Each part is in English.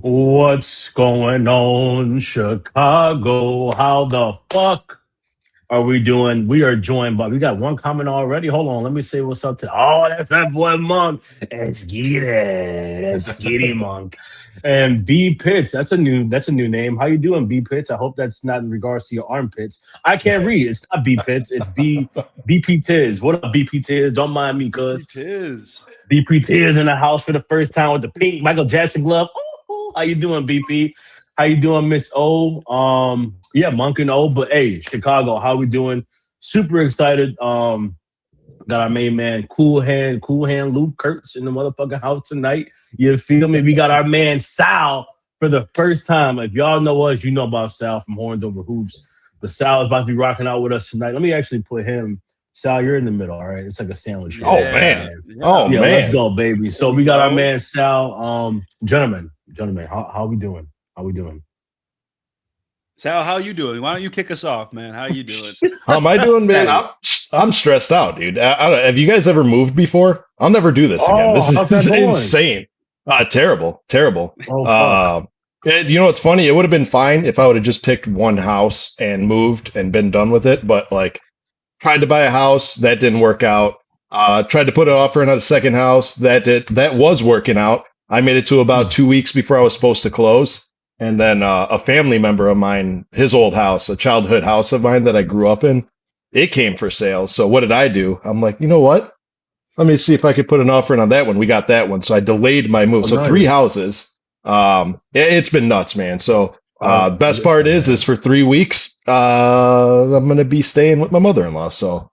What's going on, Chicago? How the fuck are we doing? We are joined by, we got one comment already. Hold on, let me say what's up to. Oh, that's that boy Monk. Let's get it. Let's get him, Monk. And B Pitts, that's a new name. How you doing, B Pitts? I hope that's not in regards to your armpits. I can't read. It's not B Pitts. It's BP Tiz. What up, BP Tiz? Don't mind me, BT cuz. Tiz. BP Tiz in the house for the first time with the pink Michael Jackson glove. How you doing, BP? How you doing, Miss O? Yeah, Monk and O. But hey, Chicago, how we doing? Super excited. Got our main man, Cool Hand Luke Kurtz in the motherfucking house tonight. You feel me? We got our man Sal for the first time. If y'all know us, you know about Sal from Horns Over Hoops. But Sal is about to be rocking out with us tonight. Let me actually put him. Sal, you're in the middle, all right? It's like a sandwich. Oh Yeah. man. Yeah. Oh Yeah, man. let's go, baby. So we got our man Sal. Gentlemen, how we doing? How we doing? Sal, how you doing? Why don't you kick us off, man? How you doing? How am I doing, man? I'm stressed out, dude. I don't, have you guys ever moved before? I'll never do this again. This how's that is going? insane. Terrible. Oh fuck. You know what's funny? It would have been fine if I would have just picked one house and moved and been done with it. But like, tried to buy a house, that didn't work out. Tried to put an offer in on a second house, that was working out. I made it to about 2 weeks before I was supposed to close. And then a family member of mine, his old house, a childhood house of mine that I grew up in, it came for sale. So what did I do? I'm like, you know what? Let me see if I could put an offer in on that one. We got that one. So I delayed my move. Oh, So nice. 3 houses. It's been nuts, man. So best yeah, part man. is for 3 weeks, I'm gonna be staying with my mother-in-law. So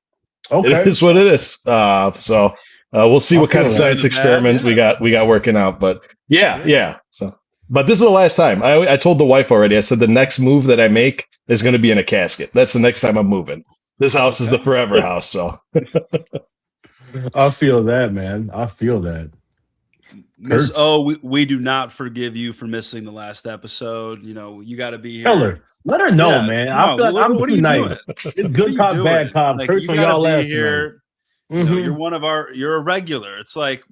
Okay. it is what it is. We'll see I what kind feel of that. science experiment we got working out. But yeah. So, but this is the last time. I told the wife already. I said the next move that I make is going to be in a casket. That's the next time I'm moving. This house is the forever house. So I feel that, man. I feel that. Miss Kurtz. O, we do not forgive you for missing the last episode. You know, you got to be Tell here. her. Let her know, Yeah, man. come I on. feel like What I'm are too you nice. doing? It's What good are you cop, doing? bad cop. Like, Kurtz you on got y'all to be last tonight. here. You know, you're a regular. It's like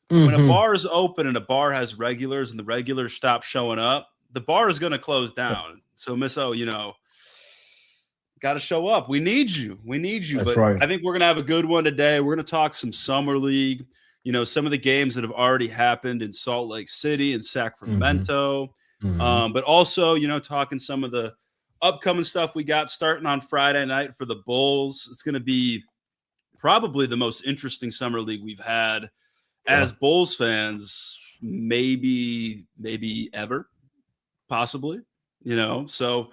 when a bar is open and a bar has regulars and the regulars stop showing up, the bar is going to close down. So Miss O, you know, got to show up. We need you. That's But right. I think we're going to have a good one today. We're going to talk some summer league, you know, some of the games that have already happened in Salt Lake City and Sacramento. But also, you know, talking some of the upcoming stuff we got starting on Friday night for the Bulls. It's going to be probably the most interesting summer league we've had as Bulls fans, maybe ever, possibly, you know. So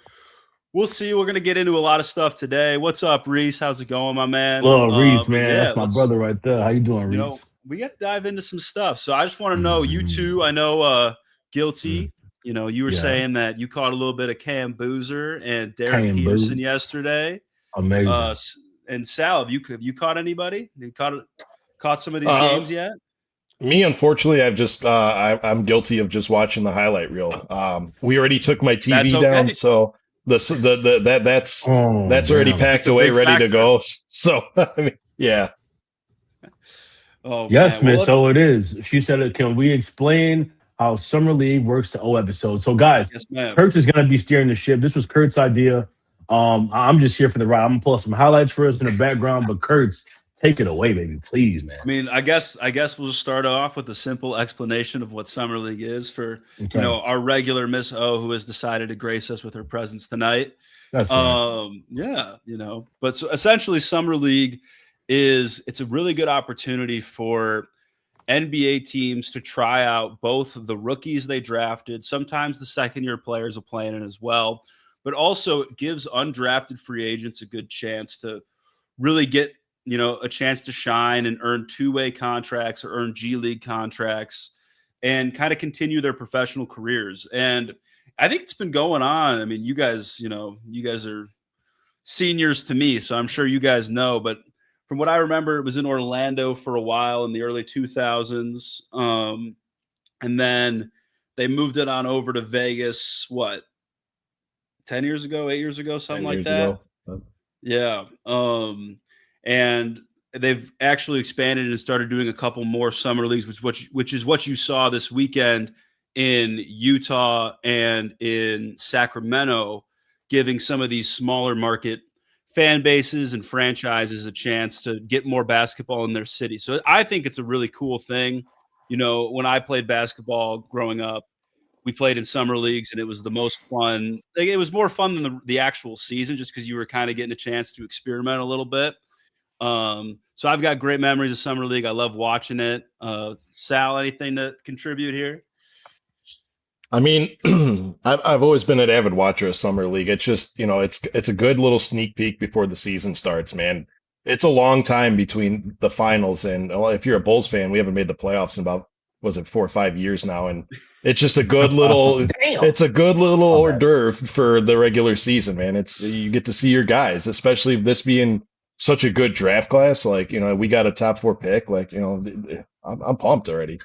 we'll see. We're gonna get into a lot of stuff today. What's up, Reese? How's it going, my man? Well, Reese, But man, yeah, that's my let's, brother right there. How you doing, you know, Reese? we got to dive into some stuff. So I just want to know, you two, I know Guilty, you know, you were Yeah. saying that you caught a little bit of Cam Boozer and Derek Cam Peterson Booze. yesterday. Amazing. And Sal, have you caught anybody? You caught some of these games yet? me, unfortunately, I'm guilty of just watching the highlight reel. We already took my TV That's down, okay. so that's Oh, already damn. packed That's a away, big ready to factor. go. So I mean, yeah. Oh, Yes, man. Well, Miss. So it is. She said, "Can we explain how Summer League works to O episode?" So, guys, yes, ma'am. Kurtz is going to be steering the ship. This was Kurt's idea. I'm just here for the ride. I'm gonna pull some highlights for us in the background, but Kurtz, take it away, baby, please, man. I mean, I guess we'll just start off with a simple explanation of what Summer League is for Okay. you know our regular Miss O who has decided to grace us with her presence tonight. That's right. Yeah, you know, but so essentially, Summer League it's a really good opportunity for NBA teams to try out both the rookies they drafted. Sometimes the second year players will play in it as well, but also it gives undrafted free agents a good chance to really get, you know, a chance to shine and earn two-way contracts or earn G League contracts and kind of continue their professional careers. And I think it's been going on. I mean, you guys, you know, you guys are seniors to me, so I'm sure you guys know, but from what I remember, it was in Orlando for a while in the early 2000s. And then they moved it on over to Vegas, what, 10 years ago, 8 years ago, something 10 like years that. ago. Yeah. And they've actually expanded and started doing a couple more summer leagues, which is what you saw this weekend in Utah and in Sacramento, giving some of these smaller market fan bases and franchises a chance to get more basketball in their city. So I think it's a really cool thing. You know, when I played basketball growing up, we played in summer leagues, and it was the most fun. Like, it was more fun than the actual season, just because you were kind of getting a chance to experiment a little bit. So I've got great memories of summer league. I love watching it. Sal, anything to contribute here? I mean, I've always been an avid watcher of summer league. It's just, it's a good little sneak peek before the season starts, man. It's a long time between the finals, and if you're a Bulls fan, we haven't made the playoffs in about, was it 4 or 5 years now, and it's just a good little it's a good little hors d'oeuvre for the regular season, man. It's, you get to see your guys, especially this being such a good draft class. Like, we got a top 4 pick. Like, I'm pumped already.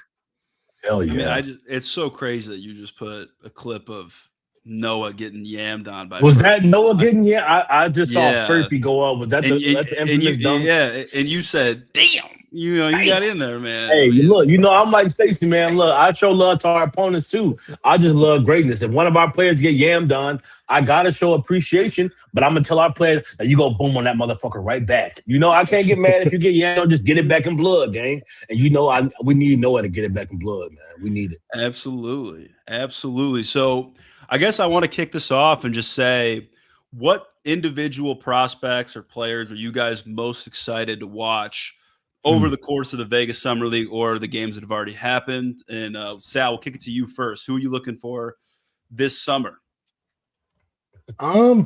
Hell yeah! I mean, it's so crazy that you just put a clip of Noah getting yammed on by. Was that Noah getting yammed? I just saw Furphy go up. Was that the infamous dunk? Yeah, and you said, "Damn." You got in there, man. Hey, look, I'm like Stacey, man. Look, I show love to our opponents too. I just love greatness. If one of our players get yammed on, I gotta show appreciation. But I'm gonna tell our players that you go boom on that motherfucker right back. I can't get mad if you get yammed on. Just get it back in blood, gang. And we need Noah to get it back in blood, man. We need it. Absolutely. So I guess I want to kick this off and just say, what individual prospects or players are you guys most excited to watch over the course of the Vegas Summer League or the games that have already happened? And Sal, we'll kick it to you first. Who are you looking for this summer? I'll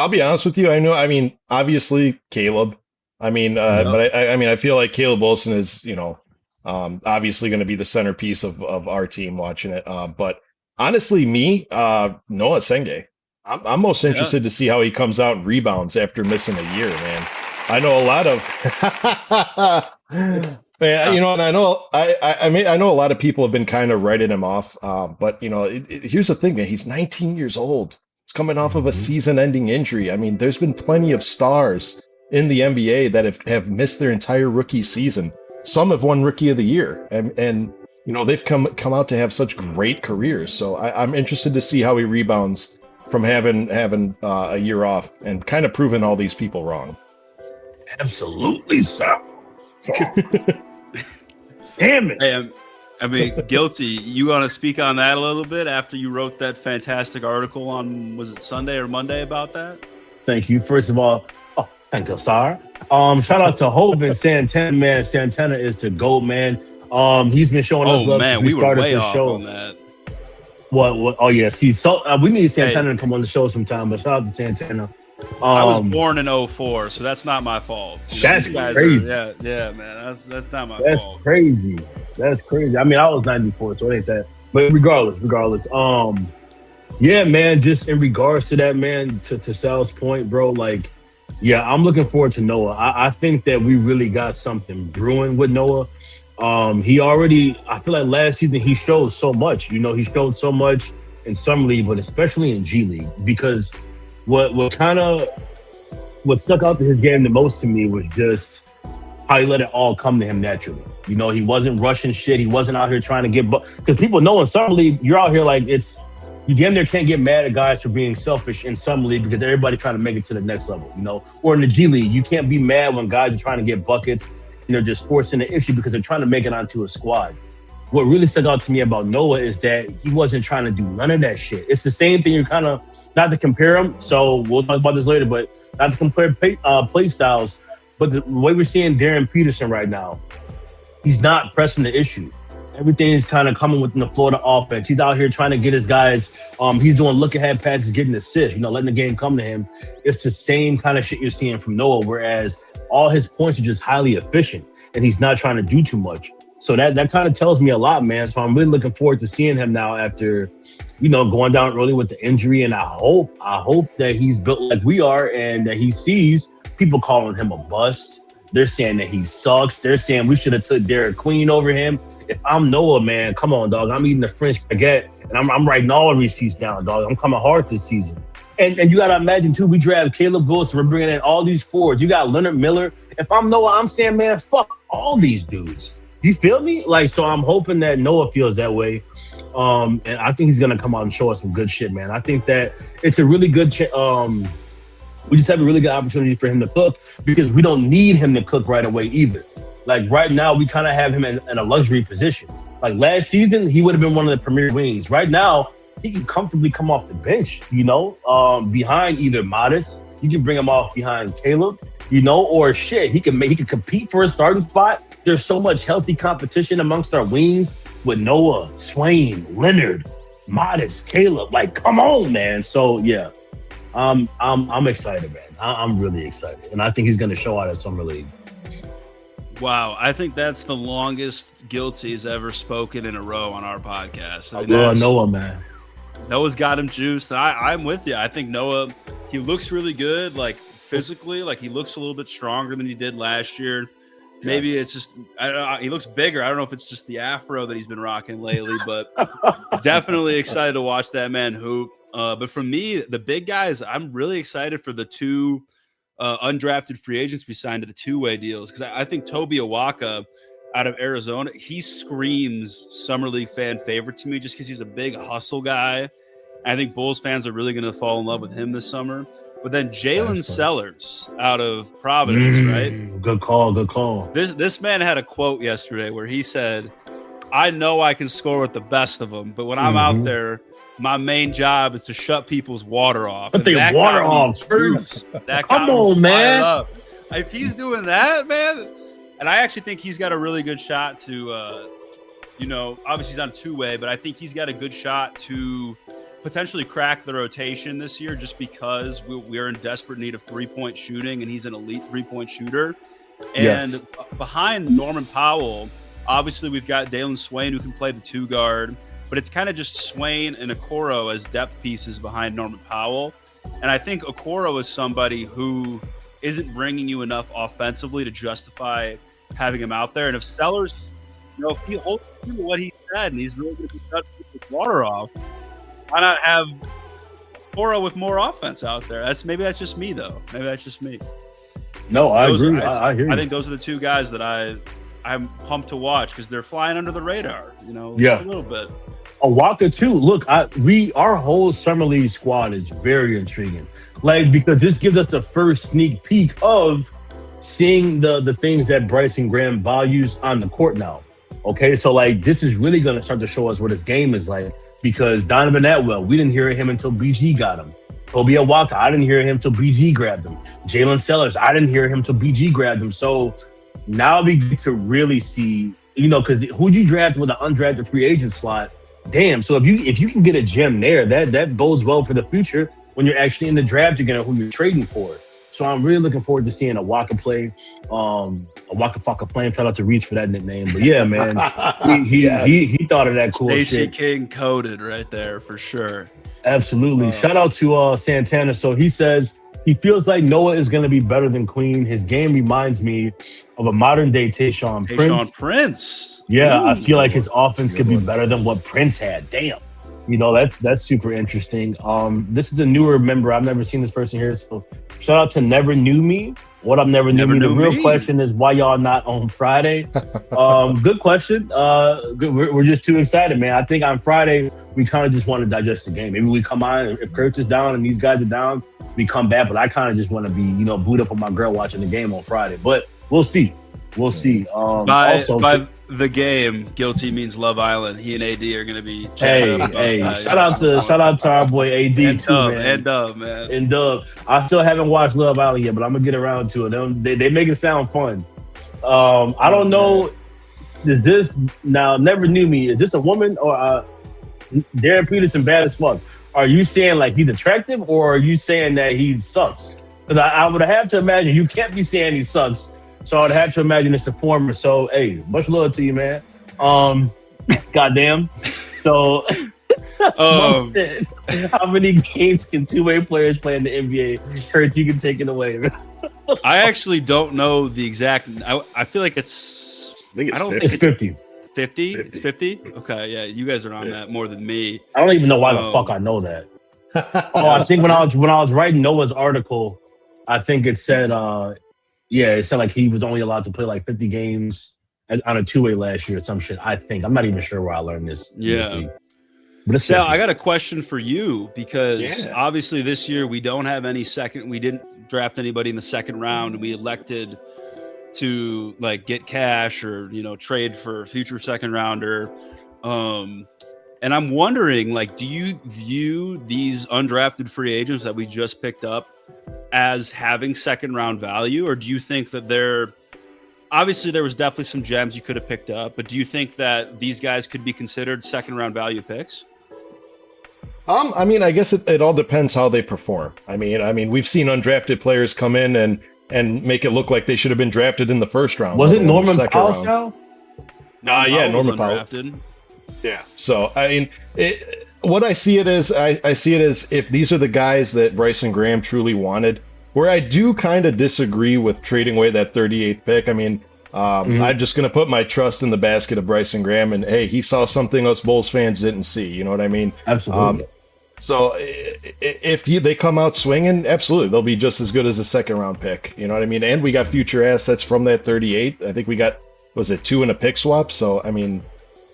be honest with you. Obviously Caleb. But I feel like Caleb Wilson is, obviously going to be the centerpiece of our team watching it. But honestly, Noah Senge. I'm most interested to see how he comes out and rebounds after missing a year, man. I know a lot of man, and I know a lot of people have been kind of writing him off. But here's the thing, man. He's 19 years old. He's coming off of a season-ending injury. I mean, there's been plenty of stars in the NBA that have missed their entire rookie season. Some have won Rookie of the Year, and they've come out to have such great careers. So I'm interested to see how he rebounds from having a year off and kind of proving all these people wrong. Absolutely, sir. Damn it. Hey, Guilty. You want to speak on that a little bit after you wrote that fantastic article on, was it Sunday or Monday about that? Thank you. First of all, thank you, sir. Shout out to Hope and Santana, man. Santana is the GOAT, man. He's been showing us love since we started this show. On that. What? Oh, yeah. See, so we need Santana to come on the show sometime, but shout out to Santana. I was born in 2004, so that's not my fault. That's crazy. Yeah, man. That's not my fault. That's crazy. That's crazy. I mean, I was 94, so it ain't that. But regardless. Yeah, man, just in regards to that, man, to Sal's point, bro, like, yeah, I'm looking forward to Noah. I think that we really got something brewing with Noah. He already, I feel like last season he showed so much. He showed so much in Summer League, but especially in G League, because what stuck out to his game the most to me was just how he let it all come to him naturally. He wasn't rushing shit. He wasn't out here trying to get, because people know in Summer League, you're out here like you damn near can't get mad at guys for being selfish in Summer League because everybody trying to make it to the next level, or in the G League, you can't be mad when guys are trying to get buckets and they're just forcing the issue because they're trying to make it onto a squad. What really stuck out to me about Noah is that he wasn't trying to do none of that shit. It's the same thing. You're kind of, not to compare him, so we'll talk about this later, but not to compare play styles, but the way we're seeing Darren Peterson right now, he's not pressing the issue. Everything is kind of coming within the flow of the offense. He's out here trying to get his guys. He's doing look-ahead passes, getting assists, letting the game come to him. It's the same kind of shit you're seeing from Noah, whereas all his points are just highly efficient, and he's not trying to do too much. So that kind of tells me a lot, man. So I'm really looking forward to seeing him now after, going down early with the injury. And I hope that he's built like we are and that he sees people calling him a bust. They're saying that he sucks. They're saying we should have took Derek Queen over him. If I'm Noah, man, come on, dog. I'm eating the French baguette and I'm writing all the receipts down, dog. I'm coming hard this season. And you got to imagine, too, we draft Caleb Wilson. We're bringing in all these forwards. You got Leonard Miller. If I'm Noah, I'm saying, man, fuck all these dudes. You feel me? So I'm hoping that Noah feels that way. And I think he's gonna come out and show us some good shit, man. I think that it's a really good. We just have a really good opportunity for him to cook because we don't need him to cook right away either. Like right now, we kind of have him in a luxury position. Like last season, he would have been one of the premier wings. Right now, he can comfortably come off the bench, behind either Modest. You can bring him off behind Caleb, or shit. He can compete for a starting spot. There's so much healthy competition amongst our wings with Noah, Swain, Leonard, Modest, Caleb. Like, come on, man. So yeah, I'm excited, man. I'm really excited, and I think he's going to show out at Summer League. Wow, I think that's the longest Guilty's ever spoken in a row on our podcast. I love Noah, man. Noah's got him juiced. I'm with you. I think Noah, he looks really good, like physically, like he looks a little bit stronger than he did last year. Maybe it's just, I don't know, he looks bigger. I don't know if it's just the afro that he's been rocking lately, but definitely excited to watch that man hoop. But for me, the big guys, I'm really excited for the two undrafted free agents we signed to the two-way deals, because I think Toby Awaka out of Arizona, he screams Summer League fan favorite to me just because he's a big hustle guy. I think Bulls fans are really going to fall in love with him this summer. But then Jalen Sellers out of Providence, right? Good call. This man had a quote yesterday where he said, I know I can score with the best of them, but when I'm out there, my main job is to shut people's water off. But they water off first. Come on, man. Up. If he's doing that, man, and I actually think he's got a really good shot to, obviously he's on a two-way, but I think he's got a good shot to potentially crack the rotation this year just because we're in desperate need of three-point shooting, and he's an elite three-point shooter. And behind Norman Powell, obviously we've got Dalen Swain who can play the two guard, but it's kind of just Swain and Okoro as depth pieces behind Norman Powell. And I think Okoro is somebody who isn't bringing you enough offensively to justify having him out there. And if Sellers, if he holds to what he said and he's really going to shut people's water off, why not have Okoro with more offense out there? Maybe that's just me, though. Maybe that's just me. No, I agree. I hear you. I think those are the two guys that I'm pumped to watch because they're flying under the radar, just a little bit. Awaka too. Look, our whole Summer League squad is very intriguing. Like, because this gives us the first sneak peek of seeing the things that Bryson Graham values on the court now. Okay, so like this is really going to start to show us what his game is like, because Donovan Atwell, we didn't hear him until BG got him. Toby Awaka, I didn't hear him until BG grabbed him. Jalen Sellers, I didn't hear him until BG grabbed him. So now we get to really see, because who you draft with an undrafted free agent slot, damn. So if you can get a gem there, that bodes well for the future when you're actually in the draft again, who you're trading for. So I'm really looking forward to seeing Awaka play. Awaka Faka Flame. Shout out to Reach for that nickname. But yeah, man, he thought of that cool Stacey shit. King coded right there for sure. Absolutely. Shout out to Santana. So he says he feels like Noah is going to be better than Queen. His game reminds me of a modern day Tayshaun Prince. Yeah, I feel like his offense could be better than what Prince had. Damn. That's super interesting. This is a newer member. I've never seen this person here. So shout out to Never Knew Me. What up, Never Knew Me? The real question is why y'all not on Friday? Good question. We're just too excited, man. I think on Friday, we kind of just want to digest the game. Maybe we come on, if Kurtz is down and these guys are down, we come back. But I kind of just want to be, booed up with my girl watching the game on Friday. But we'll see. We'll see. By the game, Guilty means Love Island. He and AD are going to be. Hey! Shout out to our boy AD and too, man. And Dub, man. And Dub. I still haven't watched Love Island yet, but I'm gonna get around to it. They make it sound fun. I don't know. Is this now? Never Knew Me. Is this a woman or Darren Peterson bad as fuck? Are you saying like he's attractive, or are you saying that he sucks? Because I would have to imagine you can't be saying he sucks. So I'd have to imagine it's the former. So, hey, much love to you, man. Goddamn. So, how many games can two-way players play in the NBA? Kurt, you can take it away. I actually don't know the exact. I feel like it's. It's 50. 50? It's 50? Okay, yeah. You guys are on that more than me. I don't even know why the fuck I know that. I think when I was writing Noah's article, I think it said. It said like he was only allowed to play like 50 games on a two-way last year or some shit. I think. I'm not even sure where I learned this. Yeah. But Sal, I got a question for you because Yeah. obviously this year we don't have any second. We didn't draft anybody in the second round, and we elected to like get cash or trade for a future second rounder. And I'm wondering, like, do you view these undrafted free agents that we just picked up as having second round value, or do you think that they're obviously there was definitely some gems you could have picked up, but do you think that these guys could be considered second round value picks? I mean, I guess it all depends how they perform. I mean, we've seen undrafted players come in and make it look like they should have been drafted in the first round. Was it Norman second Powell? round. Sal? Yeah, Norman Powell. Yeah. So I mean, what I see it as, I see it as if these are the guys that Bryson Graham truly wanted. Where I do kind of disagree with trading away that 38th pick. I mean, I'm just going to put my trust in the basket of Bryson Graham, and hey, he saw something us Bulls fans didn't see. You know what I mean? Absolutely. So if they come out swinging, absolutely, they'll be just as good as a second round pick. You know what I mean? And we got future assets from that 38. I think we got, was it 2 and a pick swap? So, I mean,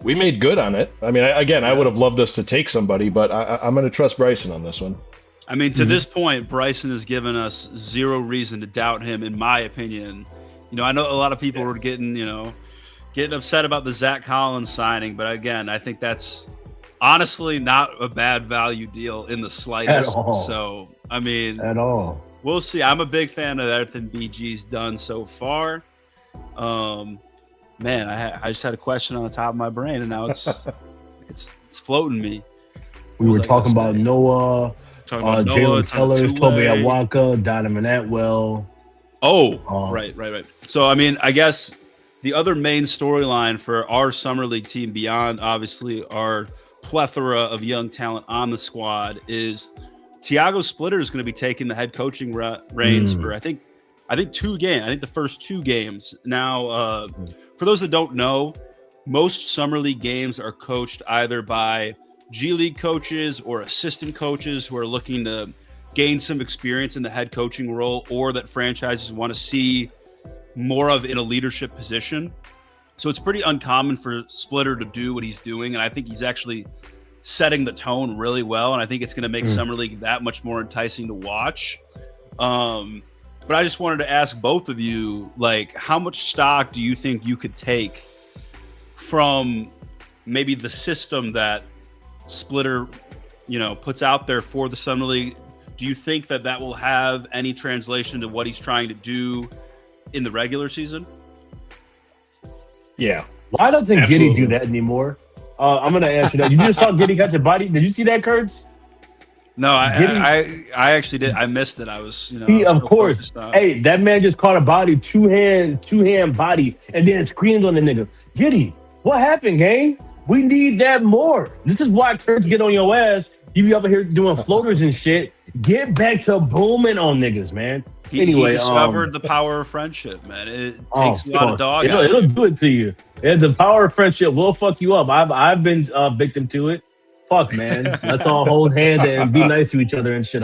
we made good on it. I mean, I would have loved us to take somebody, but I'm going to trust Bryson on this one. I mean, to this point, Bryson has given us zero reason to doubt him, in my opinion. I know a lot of people were getting upset about the Zach Collins signing, but again, I think that's honestly not a bad value deal in the slightest. At all. So, I mean, At all. We'll see. I'm a big fan of everything BG's done so far. Man, I just had a question on the top of my brain, and now it's floating me. We were talking about Noah, Jalen Sellers, Toby Awaka, Donovan Atwell. Right. So, I mean, I guess the other main storyline for our summer league team, beyond obviously our plethora of young talent on the squad, is Tiago Splitter is going to be taking the head coaching reins for I think 2 games. I think the first 2 games. Now, for those that don't know, most summer league games are coached either by G League coaches or assistant coaches who are looking to gain some experience in the head coaching role, or that franchises want to see more of in a leadership position. So it's pretty uncommon for Splitter to do what he's doing, and I think he's actually setting the tone really well, and I think it's going to make Summer League that much more enticing to watch. But I just wanted to ask both of you, like, how much stock do you think you could take from maybe the system that Splitter, puts out there for the Summer League? Do you think that will have any translation to what he's trying to do in the regular season? Yeah. Well, I don't think Giddey do that anymore. I'm going to answer that. You just saw Giddey catch a body. Did you see that, Kurtz? No, I actually did. I missed it. I was, of course. Hey, that man just caught a body, two hand body, and then screamed on the nigga. Giddey, what happened, gang? We need that more. This is why Kurtz get on your ass. You be up here doing floaters and shit. Get back to booming on niggas, man. He discovered the power of friendship, man. It takes a lot of dog. It'll do it to you. And the power of friendship will fuck you up. I've been victim to it. Fuck, man. Let's all hold hands and be nice to each other and shit.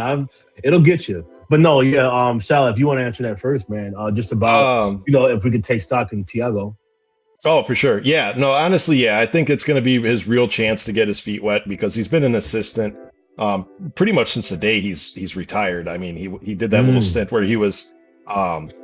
It'll get you. But no, yeah, Sal, if you want to answer that first, man, just about if we could take stock in Tiago. Oh, for sure. Yeah. No, honestly, yeah. I think it's going to be his real chance to get his feet wet because he's been an assistant pretty much since the day he's retired. I mean, he did that little stint where he was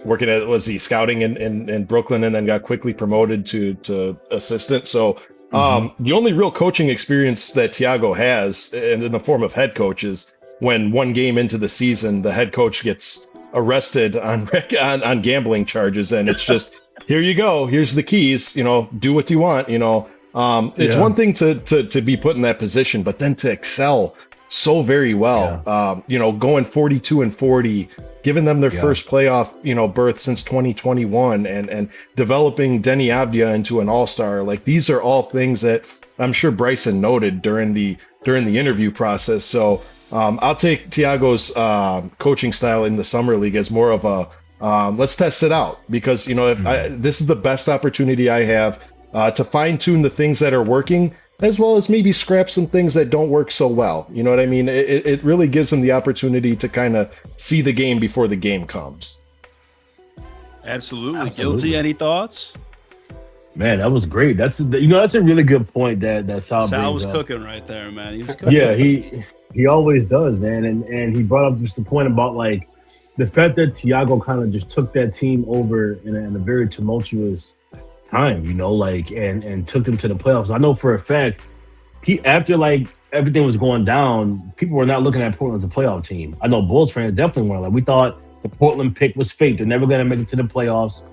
working at scouting in Brooklyn and then got quickly promoted to assistant. So the only real coaching experience that Tiago has, and in the form of head coach, is when one game into the season the head coach gets arrested on gambling charges, and it's just. Here you go. Here's the keys. Do what you want. It's one thing to be put in that position, but then to excel so very well. Going 42-40, giving them their first playoff, berth since 2021, and developing Denny Avdia into an all-star. Like, these are all things that I'm sure Bryson noted during the interview process. So I'll take Tiago's coaching style in the summer league as more of a. Let's test it out because, this is the best opportunity I have to fine tune the things that are working, as well as maybe scrap some things that don't work so well. You know what I mean? It really gives them the opportunity to kind of see the game before the game comes. Absolutely. Guilty. Any thoughts? Man, that was great. That's that's a really good point that Sal Sal brings was up. cooking right there, man. He was cooking. Yeah, he always does, man. And he brought up just the point about like the fact that Thiago kind of just took that team over in a very tumultuous time, like and took them to the playoffs. I know for a fact he after like everything was going down, people were not looking at Portland as a playoff team. I know Bulls fans definitely weren't. Like we thought the Portland pick was fake. They're never gonna make it to the playoffs.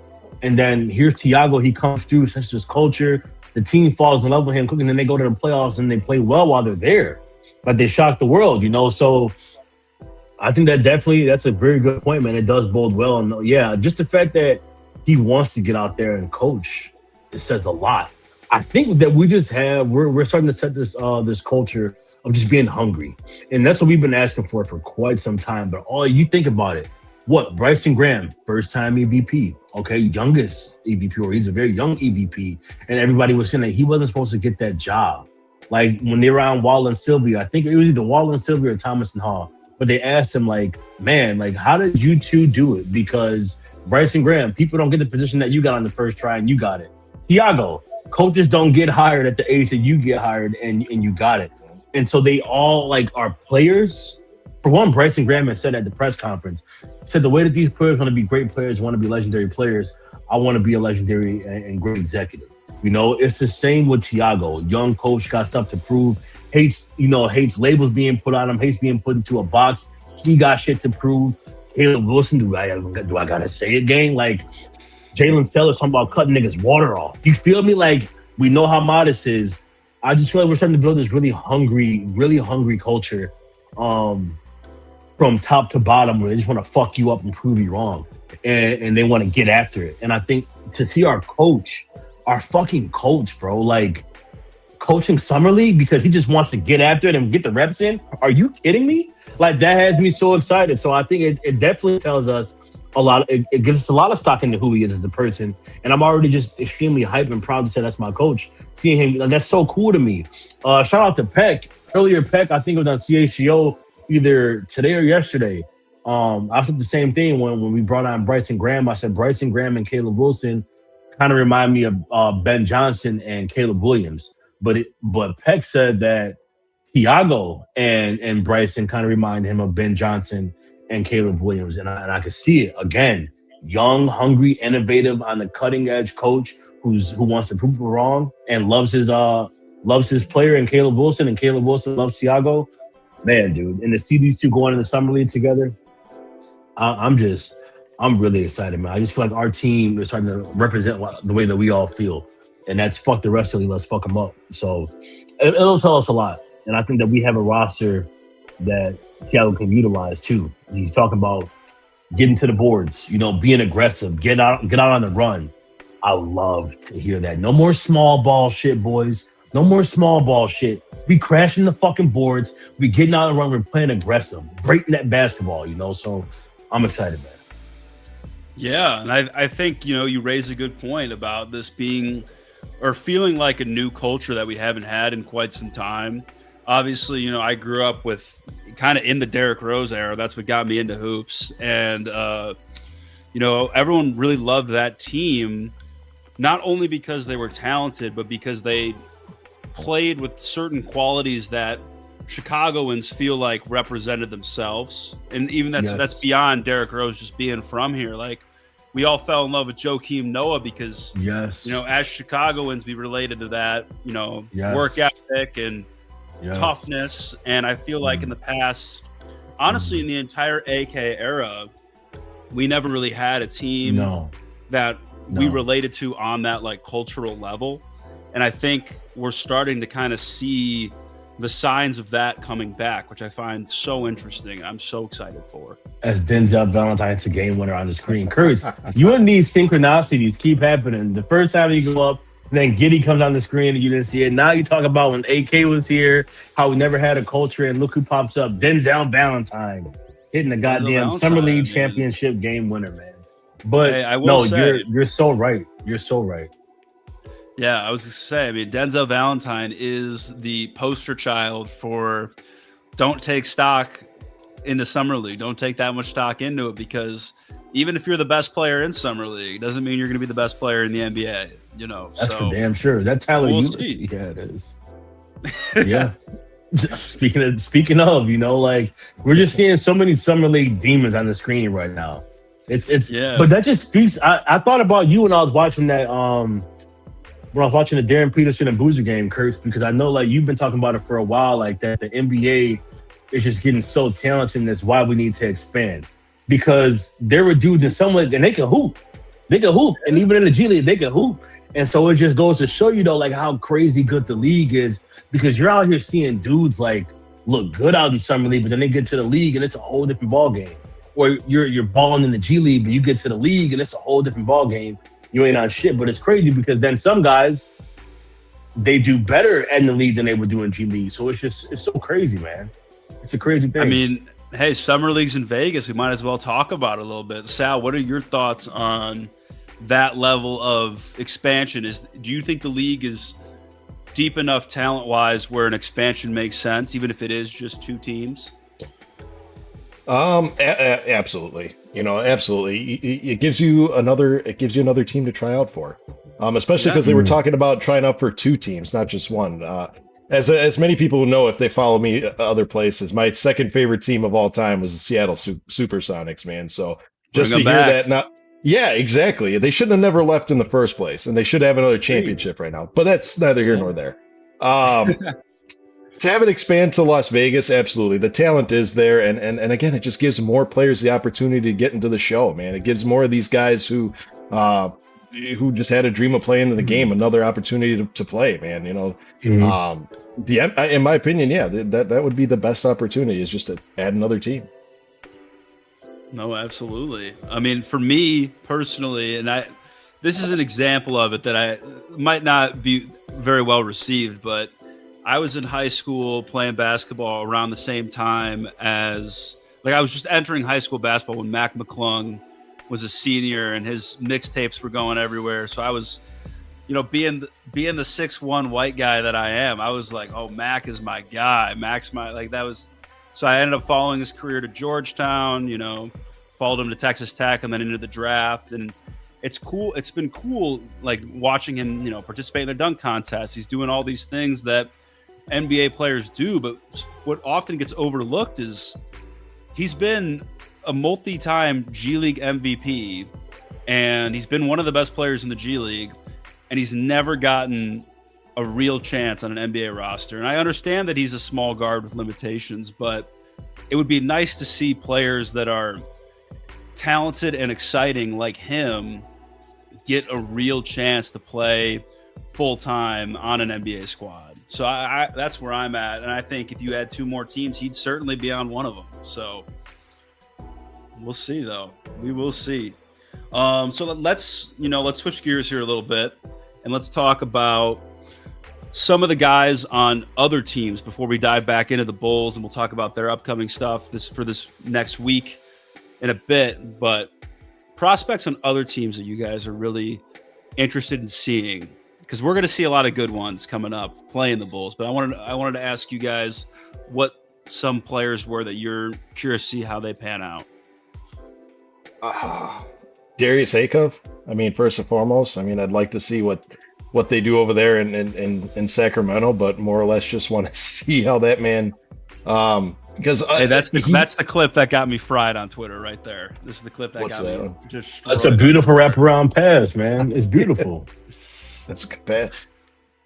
And then here's Thiago. He comes through, such his culture. The team falls in love with him, and then they go to the playoffs and they play well while they're there. But they shock the world, So I think that's a very good point, man. It does bode well. And yeah, just the fact that he wants to get out there and coach, it says a lot. I think that we're starting to set this culture of just being hungry. And that's what we've been asking for quite some time. But all you think about it, what? Bryson Graham, first time EVP. Okay, youngest EVP, or he's a very young EVP. And everybody was saying that he wasn't supposed to get that job. Like when they were on Wall and Sylvia, I think it was either Wall and Sylvia or Thomas and Hall. But they asked him, like, man, like, how did you two do it? Because Bryson Graham, people don't get the position that you got on the first try and you got it. Thiago, coaches don't get hired at the age that you get hired and you got it. And so they all like are players. For one, Bryson Graham had said at the press conference, said the way that these players want to be great players, want to be legendary players, I want to be a legendary and great executive. It's the same with Thiago. Young coach, got stuff to prove. Hates labels being put on him, hates being put into a box. He got shit to prove. Caleb Wilson, do I gotta say it, gang? Like Jalen Sellers talking about cutting niggas' water off. You feel me? Like we know how modest is. I just feel like we're starting to build this really hungry culture. From top to bottom, where they just want to fuck you up and prove you wrong, and they want to get after it. And I think to see our fucking coach, bro, like coaching summer league because he just wants to get after it and get the reps in. Are you kidding me? Like that has me so excited. So I think it definitely tells us a lot. It gives us a lot of stock into who he is as a person. And I'm already just extremely hyped and proud to say that's my coach. Seeing him, like, that's so cool to me. Shout out to Peck. Earlier, Peck, I think it was on CHGO either today or yesterday. I said the same thing when we brought on Bryson Graham. I said Bryson Graham and Caleb Wilson kind of remind me of Ben Johnson and Caleb Williams. But Peck said that Thiago and Bryson kind of remind him of Ben Johnson and Caleb Williams. And I could see it. Again, young, hungry, innovative, on the cutting edge coach who wants to prove wrong and loves his player in Caleb Wilson, and Caleb Wilson loves Thiago. Man, dude. And to see these two going in the summer league together, I'm really excited, man. I just feel like our team is starting to represent the way that we all feel. And that's fuck the rest of the league. Let's fuck them up. So it'll tell us a lot. And I think that we have a roster that Thiago can utilize too. He's talking about getting to the boards, being aggressive, get out on the run. I love to hear that. No more small ball shit, boys. No more small ball shit. We crashing the fucking boards. We getting out on the run. We're playing aggressive. Breakneck basketball, So I'm excited, man. Yeah, and I think, you raise a good point about this being or feeling like a new culture that we haven't had in quite some time. Obviously, I grew up with kind of in the Derrick Rose era. That's what got me into hoops. And, everyone really loved that team, not only because they were talented, but because they played with certain qualities that Chicagoans feel like represented themselves. And even that's beyond Derrick Rose just being from here. Like, we all fell in love with Joakim Noah because, as Chicagoans, we related to that, work ethic and toughness. And I feel like in the past, honestly, in the entire AK era, we never really had a team that we related to on that like cultural level. And I think we're starting to kind of see the signs of that coming back, which I find so interesting. I'm so excited for. As Denzel Valentine's a game winner on the screen. Curtis, you and these synchronicities keep happening. The first time you go up, then Giddy comes on the screen and you didn't see it. Now you talk about when AK was here, how we never had a culture, and look who pops up. Denzel Valentine hitting the goddamn Summer League championship game winner, man. But hey, you're so right. You're so right. Yeah, I was going to say, Denzel Valentine is the poster child for don't take stock into Summer League. Don't take that much stock into it because even if you're the best player in summer league, doesn't mean you're going to be the best player in the NBA. You know, that's for damn sure. That Tyler, we'll see. Yeah, it is. Yeah. Speaking of, you know, like we're just seeing so many summer league demons on the screen right now. It's yeah. But that just speaks. I thought about you when I was watching that. When I was watching the Darren Peterson and Boozer game, Kurtz, because I know like you've been talking about it for a while, like that the NBA is just getting so talented, and that's why we need to expand. Because there were dudes in some league and they can hoop. And even in the G League, they can hoop. And so it just goes to show you though, like how crazy good the league is, because you're out here seeing dudes like look good out in summer league, but then they get to the league and it's a whole different ball game. Or you're balling in the G League, but you get to the league and it's a whole different ball game. You ain't on shit, but it's crazy because then some guys, they do better in the league than they would do in G League. So it's so crazy, man. It's a crazy thing. I mean, hey, summer leagues in Vegas, we might as well talk about it a little bit. Sal, what are your thoughts on that level of expansion? Do you think the league is deep enough talent-wise where an expansion makes sense, even if it is just 2 teams? Absolutely. You know, absolutely. It gives you another team to try out for. Especially because they were talking about trying out for 2 teams, not just one. As many people know, if they follow me other places, my second favorite team of all time was the Seattle Supersonics, man. So just to hear that now, yeah, exactly. They shouldn't have never left in the first place, and they should have another championship right now. But that's neither here nor there. To have it expand to Las Vegas, absolutely. The talent is there, and again, it just gives more players the opportunity to get into the show, man. It gives more of these guys who just had a dream of playing in the game another opportunity to play, man. You know, in my opinion, yeah, that would be the best opportunity, is just to add another team. No, absolutely. I mean, for me personally, and this is an example of it that I might not be very well received, but I was in high school playing basketball around the same time as, like, I was just entering high school basketball when Mac McClung was a senior and his mixtapes were going everywhere. So I was, you know, being the 6'1" white guy that I am, I was like, oh, Mac is my guy. Mac's my, like, that was, so I ended up following his career to Georgetown, you know, followed him to Texas Tech and then into the draft. And it's cool. It's been cool, like, watching him, you know, participate in a dunk contest. He's doing all these things that NBA players do, but what often gets overlooked is he's been a multi-time G League MVP, and he's been one of the best players in the G League, and he's never gotten a real chance on an NBA roster. And I understand that he's a small guard with limitations, but it would be nice to see players that are talented and exciting like him get a real chance to play full-time on an NBA squad. So I that's where I'm at. And I think if you add 2 more teams, he'd certainly be on one of them. So we'll see, though. We will see. So let's switch gears here a little bit, and let's talk about some of the guys on other teams before we dive back into the Bulls, and we'll talk about their upcoming stuff for this next week in a bit. But prospects on other teams that you guys are really interested in seeing, because we're going to see a lot of good ones coming up playing the Bulls. But I wanted to ask you guys what some players were that you're curious to see how they pan out. Darius Akov. I mean, first and foremost, I mean, I'd like to see what they do over there in Sacramento, but more or less just want to see how that man. Because hey, that's the clip that got me fried on Twitter right there. This is the clip that got me just. That's a beautiful wraparound pass, man. It's beautiful. That's a good pass.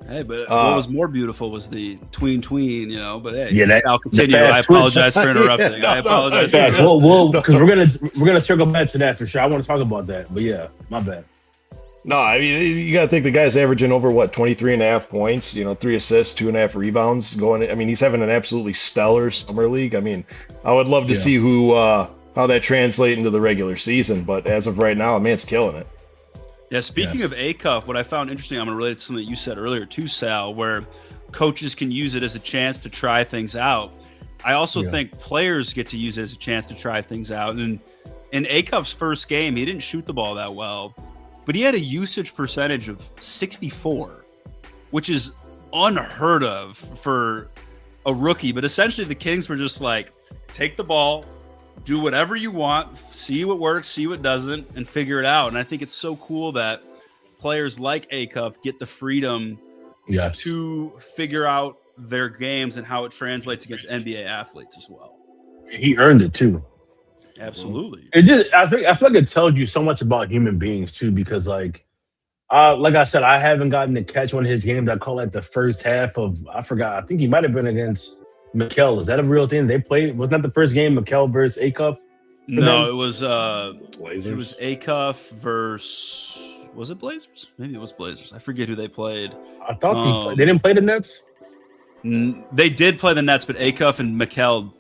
Hey, but what was more beautiful was the tween, you know. But hey, yeah, I'll continue. I apologize for interrupting. I apologize. Well, because we're gonna circle back to that for sure. I want to talk about that, but yeah, my bad. No, I mean, you got to think the guy's averaging over 23.5 points, 3 assists, 2.5 rebounds going. I mean, he's having an absolutely stellar summer league. I mean, I would love to see how that translates into the regular season, but as of right now, man's killing it. Yeah, speaking of ACUF, what I found interesting, I'm going to relate it to something that you said earlier too, Sal, where coaches can use it as a chance to try things out. I also think players get to use it as a chance to try things out. And in ACUF's first game, he didn't shoot the ball that well, but he had a usage percentage of 64, which is unheard of for a rookie. But essentially the Kings were just like, take the ball, do whatever you want, see what works, see what doesn't, and figure it out. And I think it's so cool that players like Acuff get the freedom to figure out their games and how it translates against NBA athletes as well. He earned it too. Absolutely. It just I feel like it tells you so much about human beings too, because like I said, I haven't gotten to catch one of his games. I call it the first half of, I forgot. I think he might have been against Mikal. Is that a real thing? They played, wasn't that the first game, Mikal versus Acuff? No, it was Blazers. It was Acuff versus, was it Blazers? Maybe it was Blazers. I forget who they played. I thought they didn't play the Nets. They did play the Nets, but Acuff and Mikal,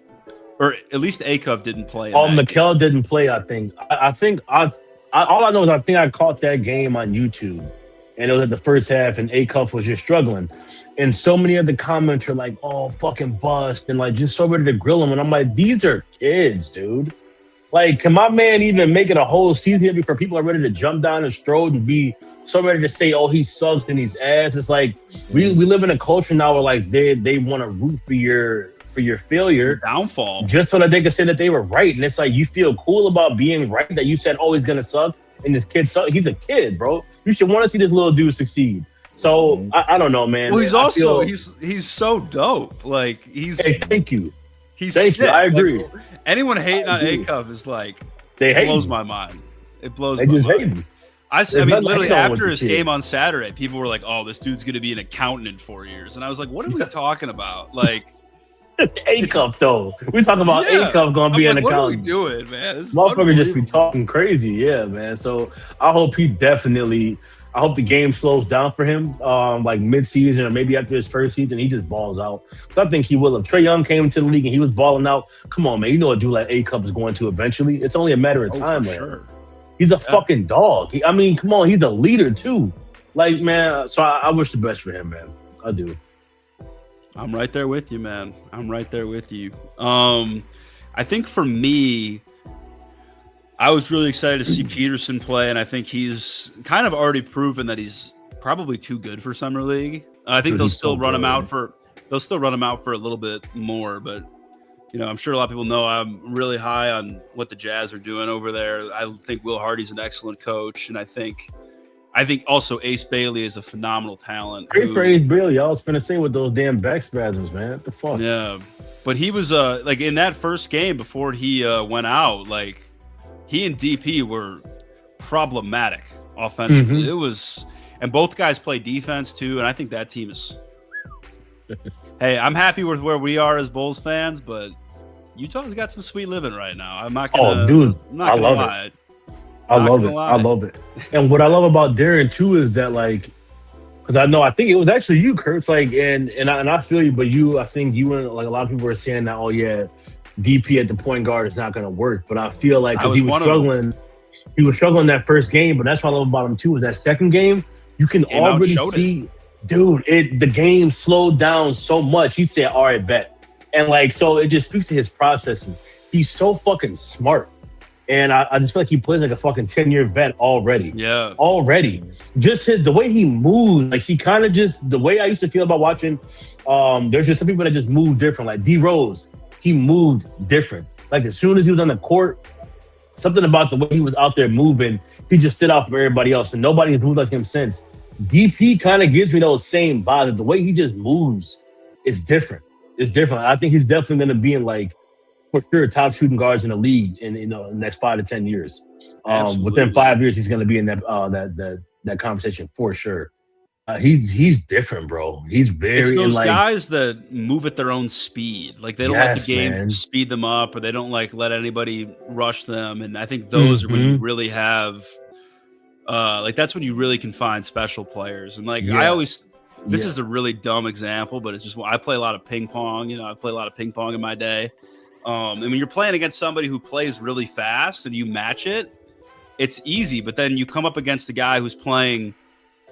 or at least Acuff didn't play. Mikal didn't play. I think. All I know is I think I caught that game on YouTube, and it was at the first half, and Acuff was just struggling, and so many of the comments are like, "Oh, fucking bust," and like just so ready to grill him, and I'm like, "These are kids, dude. Like, can my man even make it a whole season here before people are ready to jump down his throat and be so ready to say, oh, he sucks and he's ass?" It's like we live in a culture now where like they want to root for your failure, downfall, just so that they can say that they were right. And it's like you feel cool about being right, that you said, oh, he's gonna suck, and this kid suck. He's a kid, bro. You should want to see this little dude succeed. So I don't know, man. Well, he's also he's so dope. Like he's thank you. Thank you. I agree. Like, anyone hating on Acuff is like, it blows my mind. It blows. They my just mind. hate me. I mean, literally after his game on Saturday, people were like, "Oh, this dude's gonna be an accountant in 4 years," and I was like, "What are we talking about?" Like. Acuff though. We talking about Acuff gonna be an accountant. What are we doing, man? Motherfucker just be talking crazy, yeah, man. So I hope I hope the game slows down for him, like mid-season or maybe after his first season, he just balls out. So I think he will. If Trae Young came into the league and he was balling out, come on, man. You know a dude like Acuff is going to eventually. It's only a matter of time, man. Sure. He's a fucking dog. I mean, come on, he's a leader too. Like, man, so I wish the best for him, man. I do. I'm right there with you, man. I'm right there with you. I think for me, I was really excited to see Peterson play, and I think he's kind of already proven that he's probably too good for summer league. I think they'll still run him out for a little bit more, but you know, I'm sure a lot of people know I'm really high on what the Jazz are doing over there. I think Will Hardy's an excellent coach, and I think also Ace Bailey is a phenomenal talent. Great for Ace Bailey. I was finna say with those damn back spasms, man. What the fuck? Yeah, but he was like in that first game before he went out, like he and DP were problematic offensively. Mm-hmm. It was, and both guys play defense too, and I think that team is. Hey, I'm happy with where we are as Bulls fans, but Utah's got some sweet living right now. I'm not gonna. Oh, dude, I love it. I love it. And what I love about Darren too is that, like, because I think it was actually you, Kurtz, like, and I feel you, but I think you and like a lot of people were saying that, oh yeah, DP at the point guard is not going to work. But I feel like because he was struggling that first game, but that's what I love about him too is that second game you can already see, dude, the game slowed down so much. He said, all right, bet. And like, so it just speaks to his processing. He's so fucking smart. And I just feel like he plays like a fucking 10-year vet already. Yeah. Already. Just the way he moves, like he kind of just, the way I used to feel about watching, there's just some people that just move different. Like D Rose, he moved different. Like as soon as he was on the court, something about the way he was out there moving, he just stood out from everybody else. And nobody has moved like him since. DP kind of gives me those same vibes. The way he just moves is different. It's different. I think he's definitely going to be in like, for sure, top shooting guards in the league in the next 5 to 10 years. Within 5 years, he's going to be in that conversation for sure. He's different, bro. He's very. It's those guys that move at their own speed. Like they don't let the game speed them up, or they don't like let anybody rush them. And I think those are when you really have, like that's when you really can find special players. And like I always. This is a really dumb example, but it's just I play a lot of ping pong. You know, I play a lot of ping pong in my day. And when you're playing against somebody who plays really fast and you match it, it's easy. But then you come up against a guy who's playing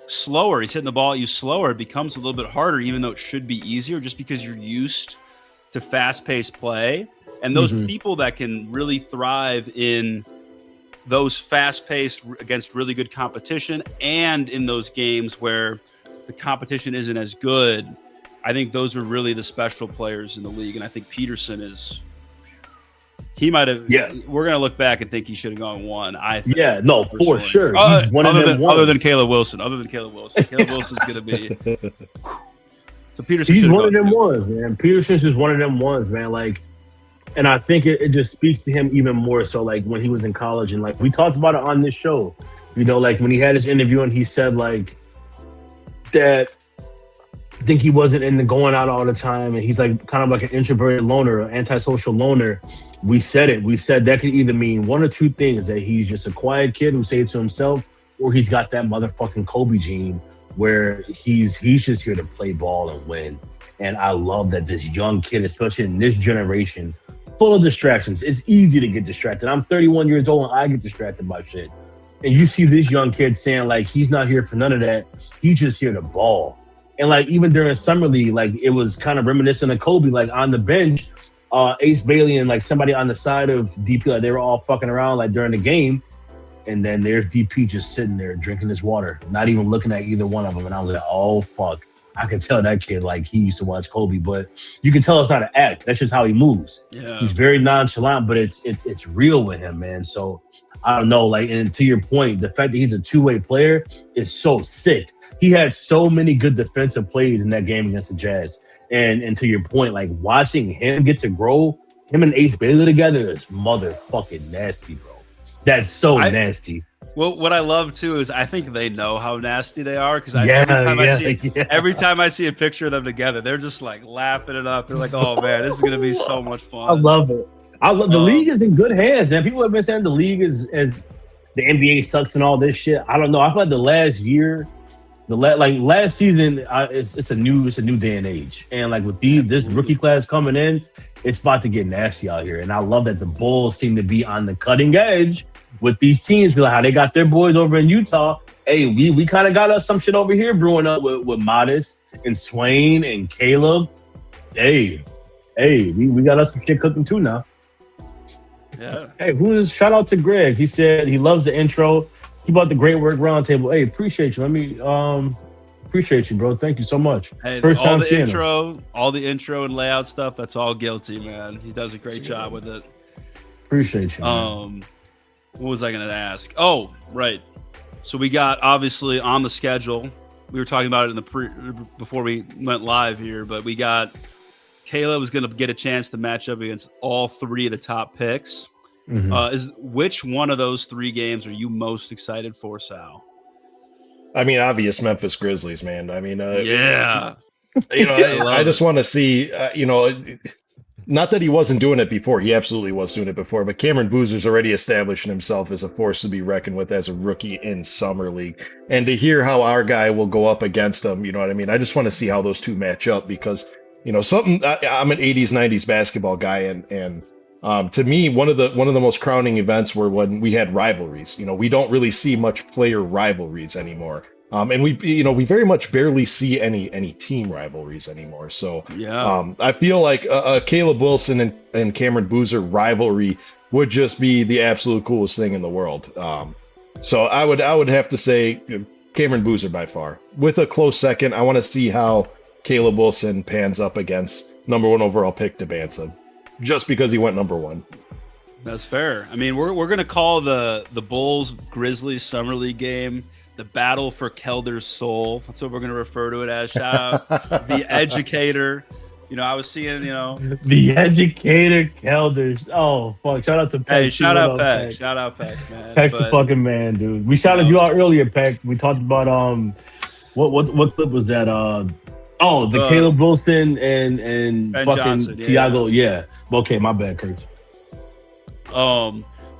slower. He's hitting the ball at you slower. It becomes a little bit harder, even though it should be easier, just because you're used to fast-paced play. And those people that can really thrive in those fast-paced against really good competition, and in those games where the competition isn't as good, I think those are really the special players in the league. And I think Peterson is he might have. Yeah. We're gonna look back and think he should have gone 1. I think. Yeah, no, for sure. He's one of them other than Caleb Wilson. Caleb Wilson's gonna be. So Peterson. He's one of them ones, man. Peterson's just one of them ones, man. Like, and I think it just speaks to him even more so. Like when he was in college, and like we talked about it on this show. You know, like when he had his interview and he said like that. I think he wasn't into going out all the time, and he's like kind of like an introverted loner, an antisocial loner. We said it. We said that could either mean one or two things: that he's just a quiet kid who stays to himself, or he's got that motherfucking Kobe gene where he's just here to play ball and win. And I love that this young kid, especially in this generation, full of distractions. It's easy to get distracted. I'm 31 years old and I get distracted by shit. And you see this young kid saying like he's not here for none of that. He's just here to ball. And like even during summer league, like it was kind of reminiscent of Kobe, like on the bench, Ace Bailey and like somebody on the side of DP, like they were all fucking around like during the game. And then there's DP just sitting there drinking his water, not even looking at either one of them. And I was like, oh fuck. I can tell that kid like he used to watch Kobe, but you can tell it's not an act. That's just how he moves. Yeah. He's very nonchalant, but it's real with him, man. So I don't know, like, and to your point, the fact that he's a two-way player is so sick. He had so many good defensive plays in that game against the Jazz. And to your point, like watching him get to grow, him and Ace Bailey together is motherfucking nasty, bro. That's so nasty. Well, what I love too is I think they know how nasty they are because every time I see a picture of them together, they're just like laughing it up. They're like, "Oh man, this is gonna be so much fun." I love it. The league is in good hands, man. People have been saying the league is as the NBA sucks and all this shit. I don't know. I feel like the last year, last season, it's a new day and age, and like with this rookie class coming in, it's about to get nasty out here. And I love that the Bulls seem to be on the cutting edge with these teams. Like how they got their boys over in Utah. Hey, we kind of got us some shit over here brewing up with Modest and Swain and Caleb. Hey, we got us some shit cooking too now. Yeah. Hey, shout out to Greg. He said he loves the intro. Keep up the great work, Roundtable. Hey, appreciate you. Let me appreciate you, bro. Thank you so much. Hey, First time seeing him. All the intro and layout stuff, that's all guilty, man. He does a great job with it. Appreciate you. Man. What was I going to ask? Oh, right. So we got obviously on the schedule. We were talking about it in before we went live here, but we got Caleb was going to get a chance to match up against all three of the top picks. Mm-hmm. Which one of those three games are you most excited for, Sal? I mean, obvious Memphis Grizzlies, man. I mean, yeah. I just want to see, not that he wasn't doing it before. He absolutely was doing it before. But Cameron Boozer's already establishing himself as a force to be reckoned with as a rookie in Summer League. And to hear how our guy will go up against him, you know what I mean? I just want to see how those two match up because, I'm an 80s, 90s basketball guy. And to me, one of the most crowning events were when we had rivalries. We don't really see much player rivalries anymore. And we very much barely see any team rivalries anymore. So I feel like a Caleb Wilson and Cameron Boozer rivalry would just be the absolute coolest thing in the world. So I would have to say Cameron Boozer by far. With a close second, I want to see how Caleb Wilson pans up against number 1 overall pick Debanza, just because he went number 1. That's fair. I mean, we're gonna call the Bulls Grizzlies Summer League game the battle for Kelder's soul. That's what we're going to refer to it as. Shout out the educator. I was seeing, the educator Kelders. Oh, fuck. Shout out to Peck. Hey, shout out Peck. Shout out Peck, man. Peck's the fucking man, dude. We shouted you out earlier, Peck. We talked about, what clip was that? The Caleb Wilson and Ben fucking Johnson, Tiago. Yeah. Okay, my bad, Kurt.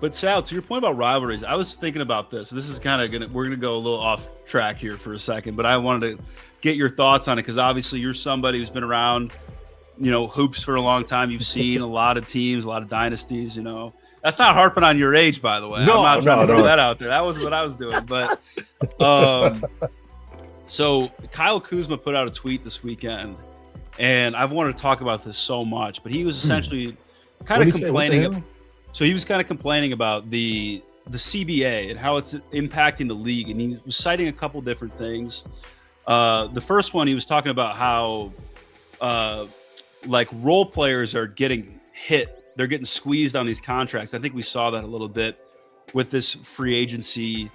But Sal, to your point about rivalries, I was thinking about this. This is kind of we're gonna go a little off track here for a second, but I wanted to get your thoughts on it because obviously you're somebody who's been around, hoops for a long time. You've seen a lot of teams, a lot of dynasties. That's not harping on your age, by the way. No, I'm not trying to put that out there. That wasn't what I was doing. But so Kyle Kuzma put out a tweet this weekend, and I've wanted to talk about this so much, but he was essentially kind of complaining. So he was kind of complaining about the CBA and how it's impacting the league, and he was citing a couple different things. The first one, he was talking about how like role players are getting hit they're getting squeezed on these contracts. I think we saw that a little bit with this free agency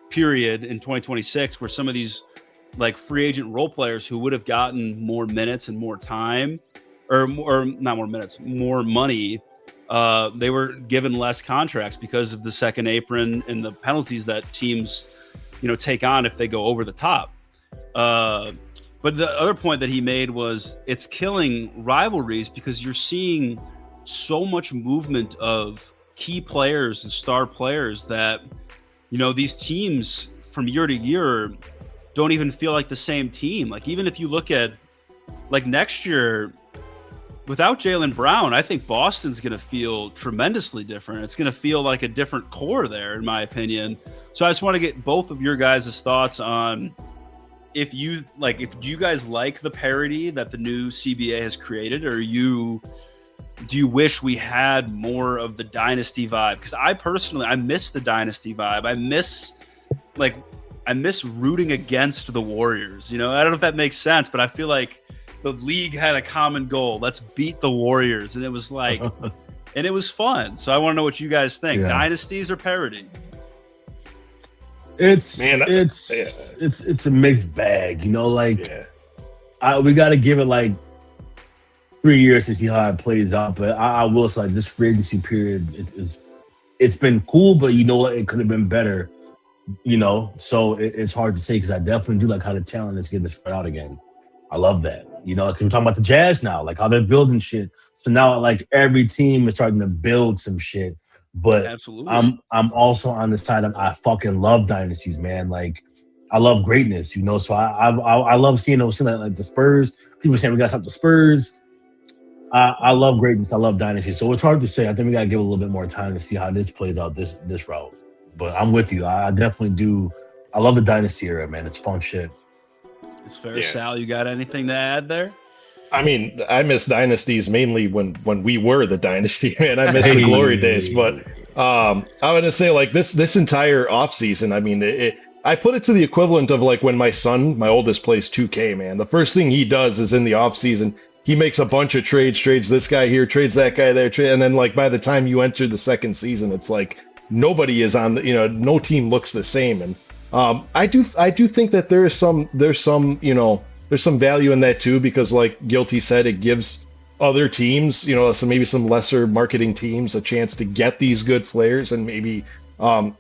period in 2026, where some of these like free agent role players who would have gotten more minutes and more time, or not more minutes, more money, they were given less contracts because of the second apron and the penalties that teams, take on if they go over the top. But the other point that he made was it's killing rivalries because you're seeing so much movement of key players and star players that, these teams from year to year don't even feel like the same team. Like, even if you look at like next year without Jaylen Brown, I think Boston's going to feel tremendously different. It's going to feel like a different core there, in my opinion. So I just want to get both of your guys' thoughts on if you guys like the parity that the new CBA has created, or do you wish we had more of the dynasty vibe? Because I personally miss the dynasty vibe. I miss rooting against the Warriors. I don't know if that makes sense, but I feel like the league had a common goal. Let's beat the Warriors. And it was like, and it was fun. So I want to know what you guys think. Yeah. Dynasties or parity? It's a mixed bag, we got to give it like 3 years to see how it plays out. But I will say, like, this free agency period, it's been cool, but it could have been better, So it's hard to say, because I definitely do like how the talent is getting spread out again. I love that, because we're talking about the Jazz now, like how they're building shit. So now, like, every team is starting to build some shit. But absolutely, I'm also on the side of I fucking love dynasties, man. Like, I love greatness, So I love seeing those things like the Spurs. People saying we got to stop the Spurs. I love greatness. I love dynasties. So it's hard to say. I think we got to give it a little bit more time to see how this plays out this route. But I'm with you. I definitely do. I love the dynasty era, man. It's fun shit. It's fair. Yeah. Sal, you got anything to add there? I mean, I miss dynasties mainly when we were the dynasty, man. I miss the glory days. But I would going to say, like, this entire offseason, I mean, I put it to the equivalent of like when my oldest, plays 2K, man. The first thing he does is in the offseason, he makes a bunch of trades this guy here, trades that guy there, and then like by the time you enter the second season, it's like nobody is on no team looks the same. And I do think that there's some value in that too, because like Guilty said, it gives other teams, so maybe some lesser marketing teams, a chance to get these good players and maybe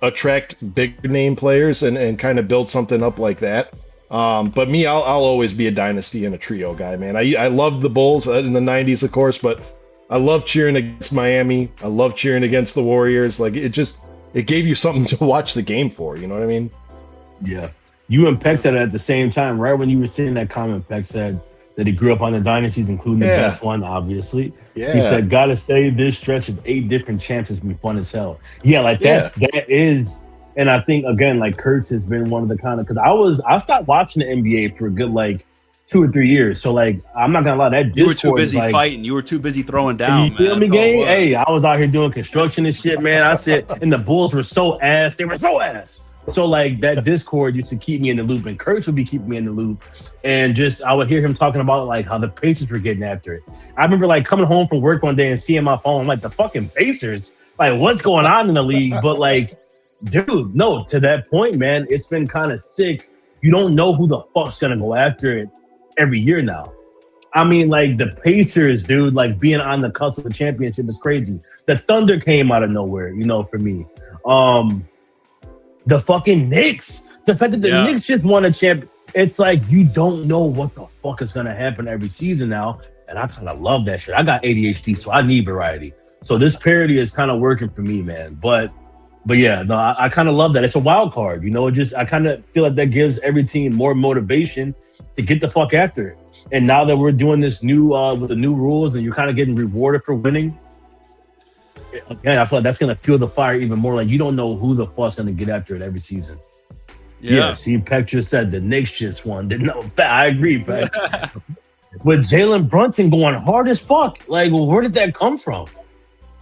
attract big name players and kind of build something up like that. But me, I'll always be a dynasty and a trio guy, man. I love the Bulls in the 90s, of course, but I love cheering against Miami. I love cheering against the Warriors. Like, it gave you something to watch the game for. You know what I mean? Yeah. You and Peck said it at the same time, right? When you were saying that comment, Peck said that he grew up on the dynasties, including the best one, obviously. Yeah. He said, gotta say, this stretch of 8 different champs has been fun as hell. Yeah, like that is, and I think, again, like Kurtz has been one of the kind of, because I stopped watching the NBA for a good, like, 2 or 3 years. So, like, I'm not gonna lie, that you were too busy fighting. You were too busy throwing down, you feel me, gang? Hey, I was out here doing construction and shit, man. I said, and the Bulls were so ass. They were so ass. So, like, that Discord used to keep me in the loop, and Kurtz would be keeping me in the loop. And I would hear him talking about, like, how the Pacers were getting after it. I remember, like, coming home from work one day and seeing my phone, like, the fucking Pacers? Like, what's going on in the league? But, like, dude, no, to that point, man, it's been kind of sick. You don't know who the fuck's going to go after it every year now. I mean, like, the Pacers, dude, like, being on the cusp of a championship is crazy. The Thunder came out of nowhere, for me. The fucking Knicks. The fact that the Knicks just won a champ. It's like you don't know what the fuck is going to happen every season now. And I kind of love that shit. I got ADHD, so I need variety. So this parody is kind of working for me, man. But yeah, no, I kind of love that. It's a wild card. I kind of feel like that gives every team more motivation to get the fuck after it. And now that we're doing this new, with the new rules and you're kind of getting rewarded for winning, again, I feel like that's going to fuel the fire even more. Like, you don't know who the fuck's going to get after it every season. Yeah, see, Peck just said the Knicks just won. No, I agree, Peck. With Jalen Brunson going hard as fuck. Like, well, where did that come from?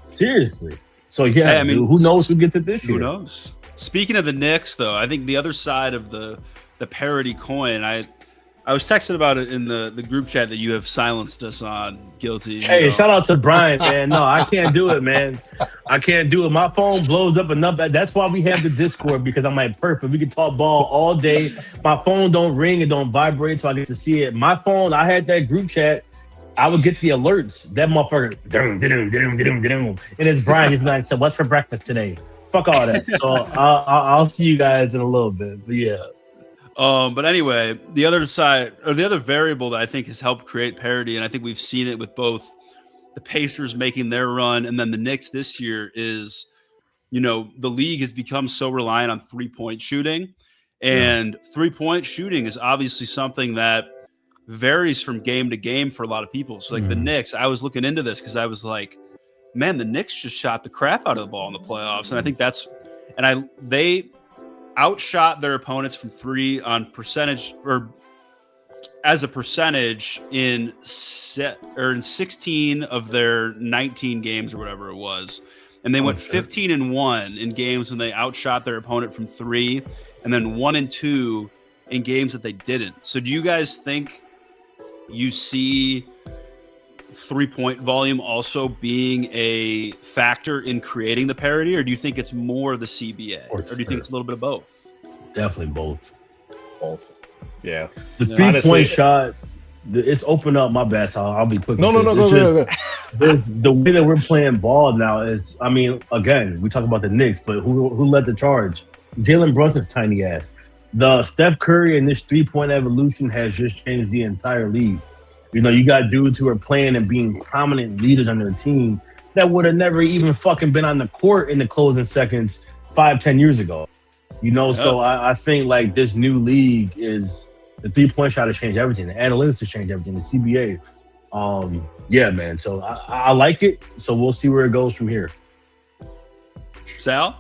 Seriously. So, yeah, I mean, dude, who knows who gets it this year? Who knows? Speaking of the Knicks, though, I think the other side of the parity coin, I was texting about it in the group chat that you have silenced us on. Guilty. Hey, shout out to Brian, man. No, I can't do it, man. I can't do it. My phone blows up enough. That's why we have the Discord, because I'm like, perfect. We can talk ball all day. My phone don't ring, it don't vibrate, so I get to see it. My phone, I had that group chat. I would get the alerts. That motherfucker, and it's Brian. He's like, so what's for breakfast today? Fuck all that. So I'll see you guys in a little bit. But yeah. But anyway, the other side, or the other variable that I think has helped create parity, and I think we've seen it with both the Pacers making their run and then the Knicks this year, is, the league has become so reliant on 3-point shooting. And 3-point shooting is obviously something that varies from game to game for a lot of people. So like the Knicks, I was looking into this because I was like, man, the Knicks just shot the crap out of the ball in the playoffs. And I think they outshot their opponents from three on percentage, or as a percentage, in 16 of their 19 games or whatever it was. And they went 15-1 in games when they outshot their opponent from three, and then 1-2 in games that they didn't. So do you guys think you see 3-point volume also being a factor in creating the parity, or do you think it's more the CBA, or do you think it's a little bit of both? Definitely both. Yeah. The 3-point shot, it's opened up. My bad, so I'll be quick. No. The way that we're playing ball now is, I mean, again, we talk about the Knicks, but who led the charge? Jalen Brunson's tiny ass. The Steph Curry and this 3-point evolution has just changed the entire league. You got dudes who are playing and being prominent leaders on their team that would have never even fucking been on the court in the closing seconds 5-10 years ago. So I think like this new league is, the 3-point shot has changed everything. The analytics has changed everything. The CBA. Yeah, man. So I like it. So we'll see where it goes from here. Sal?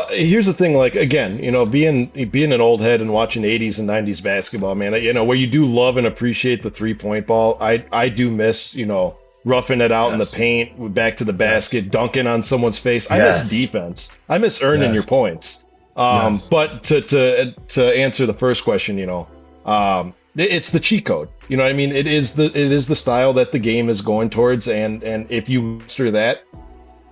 Here's the thing, like, again, being an old head and watching 80s and 90s basketball, man, where you do love and appreciate the 3-point ball, I do miss, roughing it out in the paint, back to the basket, dunking on someone's face. I miss defense. I miss earning your points. But to answer the first question, it's the cheat code. You know what I mean? It is the style that the game is going towards, and if you master that,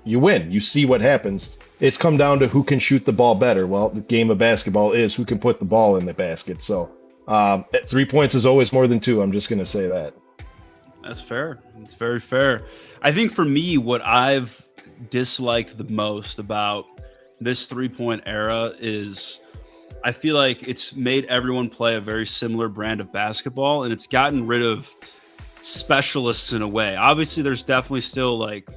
you win. You see what happens. It's come down to who can shoot the ball better. Well, the game of basketball is who can put the ball in the basket. So 3 points is always more than two. I'm just going to say that. That's fair. It's very fair. I think for me, what I've disliked the most about this 3-point era is I feel like it's made everyone play a very similar brand of basketball, and it's gotten rid of specialists in a way. Obviously, there's definitely still like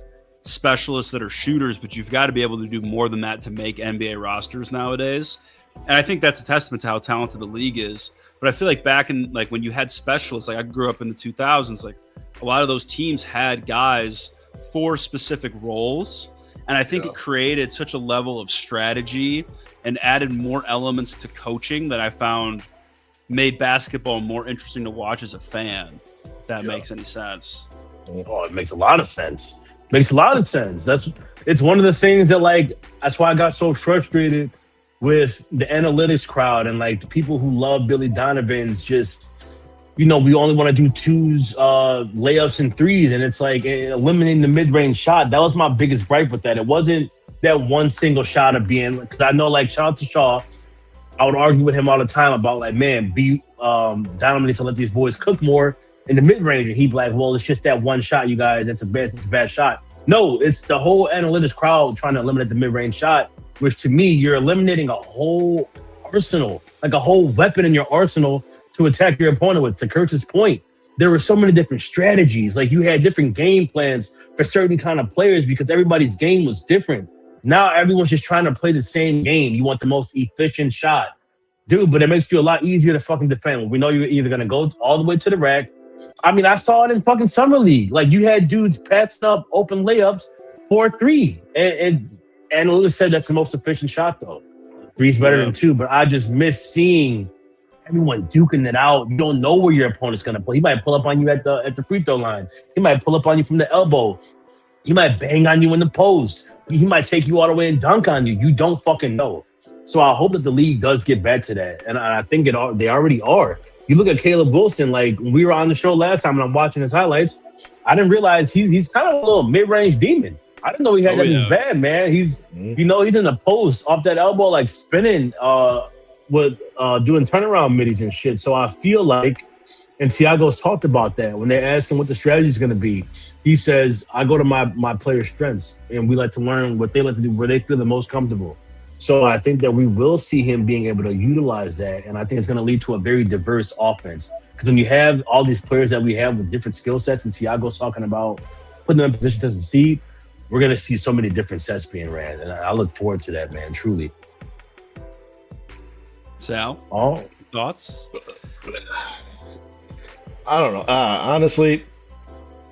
specialists that are shooters, but you've got to be able to do more than that to make NBA rosters nowadays. And I think that's a testament to how talented the league is. But I feel like back in like when you had specialists, like I grew up in the 2000s, like a lot of those teams had guys for specific roles. And I think it created such a level of strategy and added more elements to coaching that I found made basketball more interesting to watch as a fan, if that makes any sense. Oh, it makes a lot of sense. Makes a lot of sense. It's one of the things that, like, that's why I got so frustrated with the analytics crowd and like the people who love Billy Donovan's just, we only want to do twos, layups and threes, and it's like eliminating the mid-range shot. That was my biggest gripe with that. It wasn't that one single shot of being, because I know, like, shout out to Shaw, I would argue with him all the time about like, man, Donovan needs to let these boys cook more in the mid-range, and he'd be like, well, it's just that one shot, you guys. It's a bad shot. No, it's the whole analytics crowd trying to eliminate the mid-range shot, which to me, you're eliminating a whole arsenal, like a whole weapon in your arsenal to attack your opponent with. To Kurtz's point, there were so many different strategies. Like you had different game plans for certain kind of players because everybody's game was different. Now everyone's just trying to play the same game. You want the most efficient shot. Dude, but it makes you a lot easier to fucking defend. We know you're either going to go all the way to the rack. I mean, I saw it in fucking Summer League. Like, you had dudes passing up open layups for 3. And analytics said that's the most efficient shot, though. 3's better than 2. But I just miss seeing everyone duking it out. You don't know where your opponent's going to play. He might pull up on you at the free throw line. He might pull up on you from the elbow. He might bang on you in the post. He might take you all the way and dunk on you. You don't fucking know. So I hope that the league does get back to that, and I think they already are. You look at Caleb Wilson, like we were on the show last time, and I'm watching his highlights. I didn't realize he's kind of a little mid-range demon. I didn't know he had that in his bag, man. He's he's in the post off that elbow, like spinning with doing turnaround middies and shit. So I feel like, and Thiago's talked about that when they ask him what the strategy is going to be. He says, I go to my players' strengths, and we like to learn what they like to do, where they feel the most comfortable. So I think that we will see him being able to utilize that, and I think it's going to lead to a very diverse offense. Because when you have all these players that we have with different skill sets, and Thiago's talking about putting them in position to succeed, we're going to see so many different sets being ran, and I look forward to that, man, truly. Sal, thoughts? I don't know. Honestly,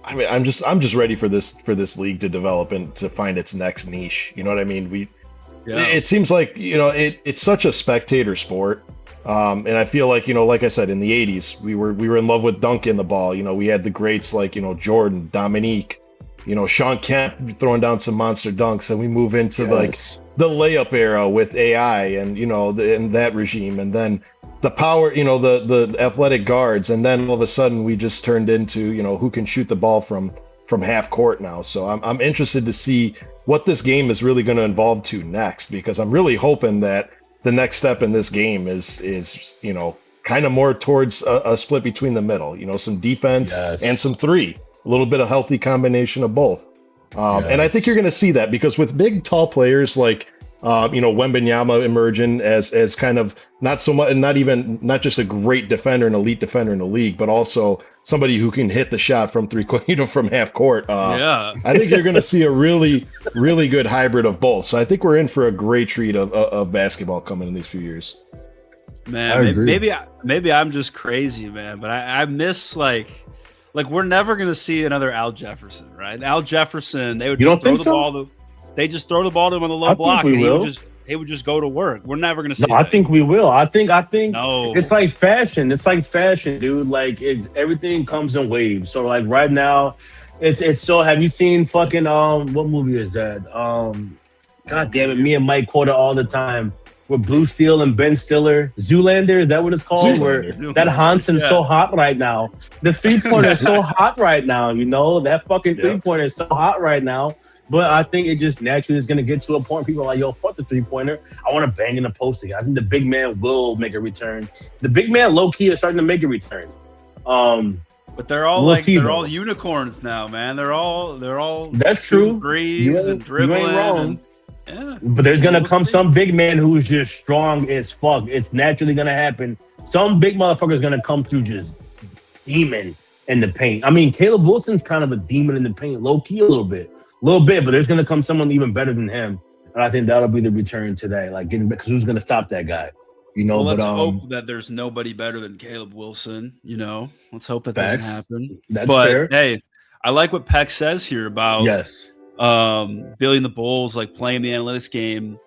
I mean, I'm just ready for this league to develop and to find its next niche. You know what I mean? It seems like it's such a spectator sport, and I feel like like I said, in the '80s we were in love with dunking the ball. We had the greats like Jordan, Dominique, Sean Kemp throwing down some monster dunks, and we move into like the layup era with AI and and that regime, and then the power, the athletic guards, and then all of a sudden we just turned into who can shoot the ball from half court now. So I'm interested to see what this game is really going to evolve to next, because I'm really hoping that the next step in this game is kind of more towards a split between the middle, some defense and some three, a little bit of healthy combination of both. And I think you're going to see that, because with big, tall players like Wembanyama emerging as kind of not just a great defender, an elite defender in the league, but also somebody who can hit the shot from from half court. I think you're going to see a really, really good hybrid of both. So I think we're in for a great treat of basketball coming in these few years. Man, maybe I'm just crazy, man, but I miss like we're never going to see another Al Jefferson, right? Al Jefferson, they would just throw the ball. They just throw the ball to him on the low block, and he would just go to work. We're never going to see that. I think we will. I think no. It's like fashion. It's like fashion, dude. Like everything comes in waves. So like right now, it's so. Have you seen fucking what movie is that? God damn it, me and Mike quote it all the time. With Blue Steel and Ben Stiller, Zoolander, is that what it's called? Where that Hanson's so hot right now. The 3-pointer is so hot right now. That fucking 3-pointer is so hot right now. But I think it just naturally is going to get to a point. People are like, yo, fuck the 3-pointer. I want to bang in the post again. I think the big man will make a return. The big man, low key, is starting to make a return. But they're all all unicorns now, man. They're all that's true. Threes and dribbling. You ain't wrong. But there's going to come some big man who's just strong as fuck. It's naturally going to happen. Some big motherfucker is going to come through just demon in the paint. I mean, Caleb Wilson's kind of a demon in the paint, low key a little bit, but there's going to come someone even better than him. And I think that'll be the return today. Like getting back, because who's going to stop that guy? Well, let's hope that there's nobody better than Caleb Wilson. Let's hope that doesn't happen. That's fair. Hey, I like what Peck says here about building the Bulls, like playing the analytics game.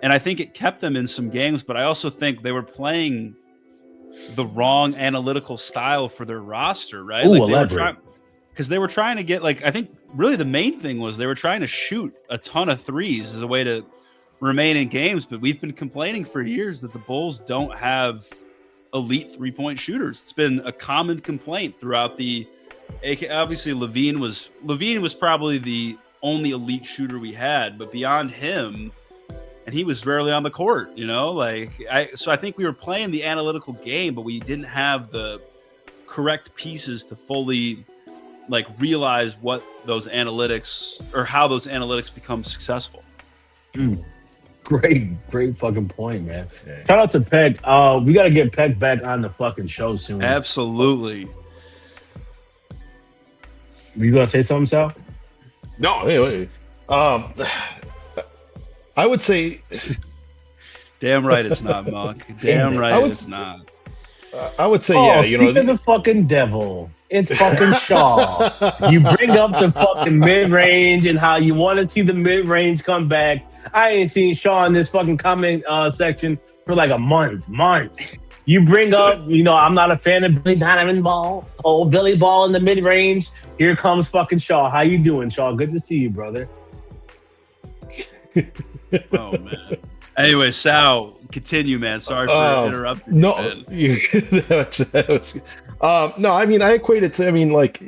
And I think it kept them in some games, but I also think they were playing the wrong analytical style for their roster, right? Ooh, elaborate. Because they were trying to get, I think really the main thing was they were trying to shoot a ton of threes as a way to remain in games. But we've been complaining for years that the Bulls don't have elite 3-point shooters. It's been a common complaint throughout obviously Levine was probably the only elite shooter we had, but beyond him, and he was rarely on the court, so I think we were playing the analytical game, but we didn't have the correct pieces to fully realize what those analytics or how those analytics become successful. Great fucking point, man. Shout out to Peck. We got to get Peck back on the fucking show soon. Absolutely. You gonna say something, Sal? No, wait. I would say. Damn right it's not, Monk. Damn right it's not. I would say, speaking of the fucking devil, it's fucking Shaw. You bring up the fucking mid-range and how you want to see the mid-range come back. I ain't seen Shaw in this fucking comment section for like a months. You bring up, I'm not a fan of Billy Donovan Ball. Oh, Billy Ball in the mid-range. Here comes fucking Shaw. How you doing, Shaw? Good to see you, brother. Oh, man. Anyway, Sal, continue, man. Sorry for interrupting. No, no. I mean, I equate it to. I mean, like,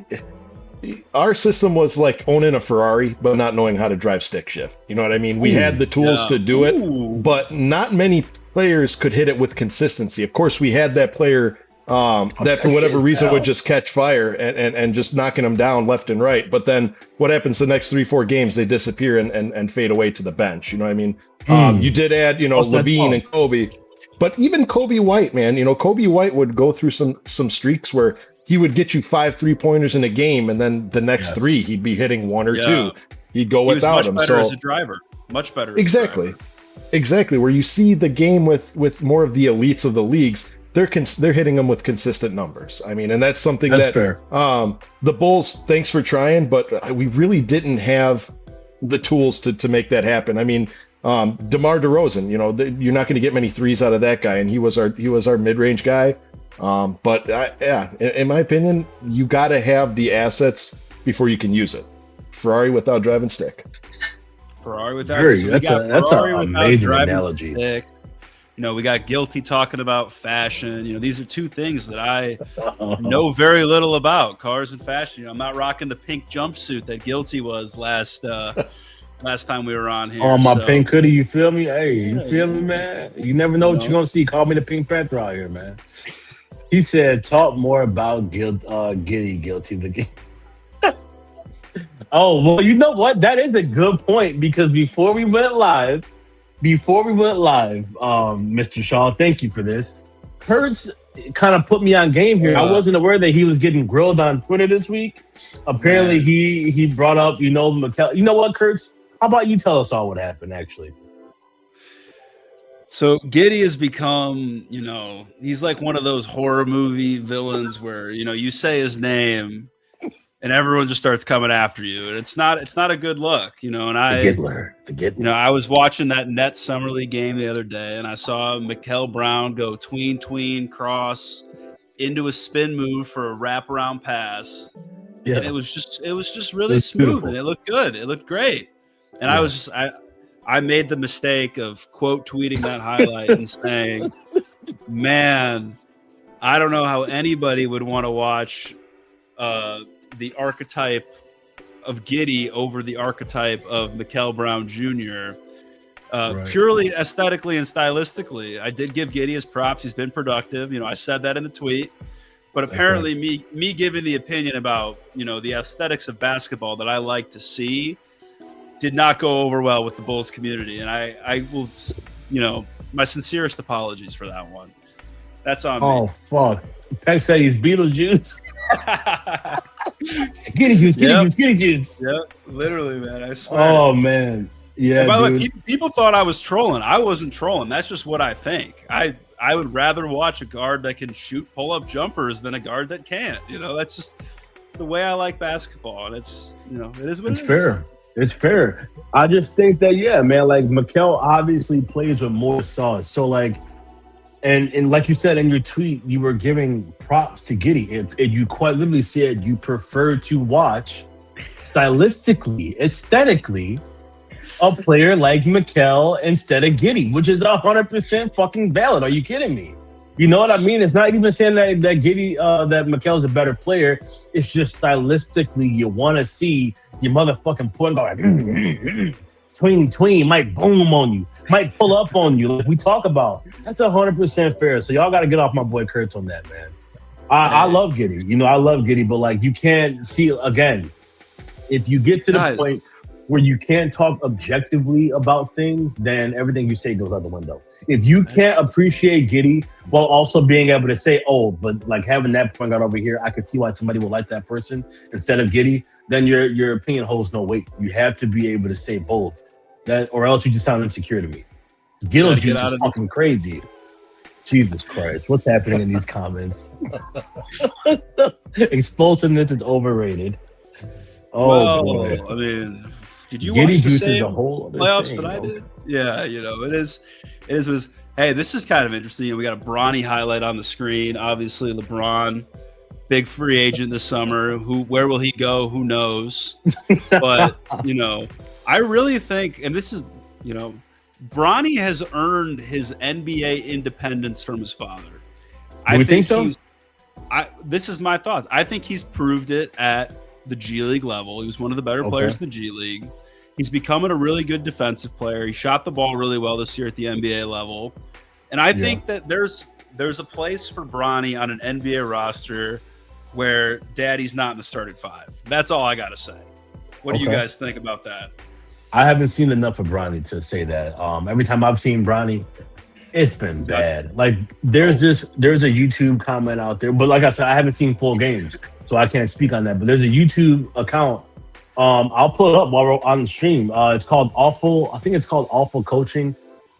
our system was like owning a Ferrari, but not knowing how to drive stick shift. You know what I mean? We had the tools to do it, but not many players could hit it with consistency. Of course, we had that player that for whatever reason would just catch fire and just knocking them down left and right. But then what happens the next 3-4 games? They disappear and fade away to the bench. You know what I mean? You did add, Levine and Kobe. But even Kobe White, man, Kobe White would go through some streaks where he would get you 5 3-pointers in a game, and then the next 3 he'd be hitting 1 or 2. He'd go without him. Much better as a driver. Much better. Exactly. Where you see the game with more of the elites of the leagues, they're hitting them with consistent numbers. I mean, and that's something that's fair. The Bulls, thanks for trying, but we really didn't have the tools to make that happen. I mean, DeMar DeRozan, you're not going to get many threes out of that guy, and he was our mid-range guy. But in my opinion, you got to have the assets before you can use it. Ferrari without driving stick. Ferrari without. That's a major analogy. Stick. We got Guilty talking about fashion. These are two things that I know very little about, cars and fashion. I'm not rocking the pink jumpsuit that Guilty was last time we were on here. Oh, my pink hoodie, you feel me? Hey, you feel me, man? You never know what you're going to see. Call me the Pink Panther out here, man. He said, talk more about Guilty the game. Oh, well, you know what? That is a good point, because before we went live, Mr. Shaw, thank you for this. Kurtz kind of put me on game here. I wasn't aware that he was getting grilled on Twitter this week. Apparently, he brought up, Mikal. You know what, Kurtz? How about you tell us all what happened, actually? So Giddey has become, he's like one of those horror movie villains where, you say his name and everyone just starts coming after you. And it's not a good look, and the Giddler. I was watching that Nets Summer League game the other day, and I saw Mikal Brown go tween, cross into a spin move for a wraparound pass. Yeah. And it was just really smooth, beautiful. And it looked good. It looked great. And I made the mistake of quote tweeting that highlight and saying, man, I don't know how anybody would want to watch the archetype of Giddey over the archetype of Mikal Brown Jr. Purely aesthetically and stylistically. I did give Giddey his props. He's been productive. I said that in the tweet. But apparently me giving the opinion about, the aesthetics of basketball that I like to see did not go over well with the Bulls community. And I will, my sincerest apologies for that one. That's on me. Oh, fuck. Peck said he's Beetlejuice. Giddey juice. Yeah, literally, man. I swear. Oh, man. Yeah. And by the way, people thought I was trolling. I wasn't trolling. That's just what I think. I would rather watch a guard that can shoot pull-up jumpers than a guard that can't. It's the way I like basketball, and it's it is what it is. Fair. It's fair. I just think that man, like Mikal obviously plays with more sauce. So like. And like you said in your tweet, you were giving props to Giddey. And you quite literally said you prefer to watch stylistically, aesthetically, a player like Mikal instead of Giddey, which is 100% fucking valid. Are you kidding me? You know what I mean? It's not even saying that Giddey, that Mikal's a better player. It's just stylistically, you want to see your motherfucking point guard tween might boom on you, might pull up on you, like we talk about. That's 100% fair. So y'all got to get off my boy Kurtz on that, man. I love Giddey. I love Giddey, but like you can't see again. If you get to the point where you can't talk objectively about things, then everything you say goes out the window. If you can't appreciate Giddey while also being able to say, oh, but like having that point guard over here, I could see why somebody would like that person instead of Giddey, then your opinion holds no weight. You have to be able to say both, that, or else you just sound insecure to me. Beetlejuice is fucking crazy. Jesus Christ, what's happening in these comments? Explosiveness is overrated. Oh, boy. I mean, did you Giddey watch the juice same is a whole other playoffs thing, that I did? Yeah, it was. Hey, this is kind of interesting. We got a Bronny highlight on the screen. Obviously, LeBron, big free agent this summer. Where will he go? Who knows? But I really think, and this is, Bronny has earned his NBA independence from his father. You think so? This is my thoughts. I think he's proved it at the G League level. He was one of the better players in the G League. He's becoming a really good defensive player. He shot the ball really well this year at the NBA level. And I think that there's a place for Bronny on an NBA roster where daddy's not in the starting five. That's all I got to say. What do you guys think about that? I haven't seen enough of Bronny to say that. Every time I've seen Bronny, it's been bad. Like there's a YouTube comment out there, but like I said, I haven't seen full games, so I can't speak on that. But there's a YouTube account. I'll pull it up while we're on the stream. It's called Awful. I think it's called Awful Coaching.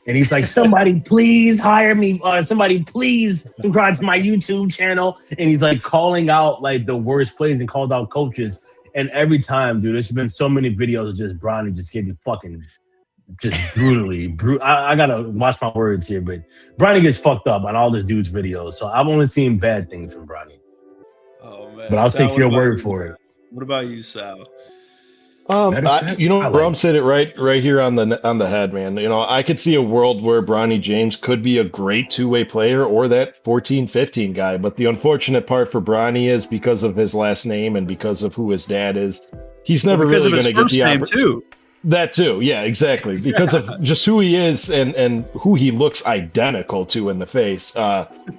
And he's like, somebody please hire me. Somebody please subscribe to my YouTube channel. And he's like calling out like the worst plays and called out coaches. And every time, dude, there's been so many videos of just Bronny just getting fucking just brutally. I gotta watch my words here, but Bronny gets fucked up on all this dude's videos. So I've only seen bad things from Bronny. Oh man. But I'll take your word for it. What about you, Sal? Brom said it right here on the head, man. I could see a world where Bronny James could be a great two-way player or that 14-15 guy. But the unfortunate part for Bronny is because of his last name and because of who his dad is, he's never really going to get the opportunity. That too, yeah, exactly. Because of just who he is and who he looks identical to in the face,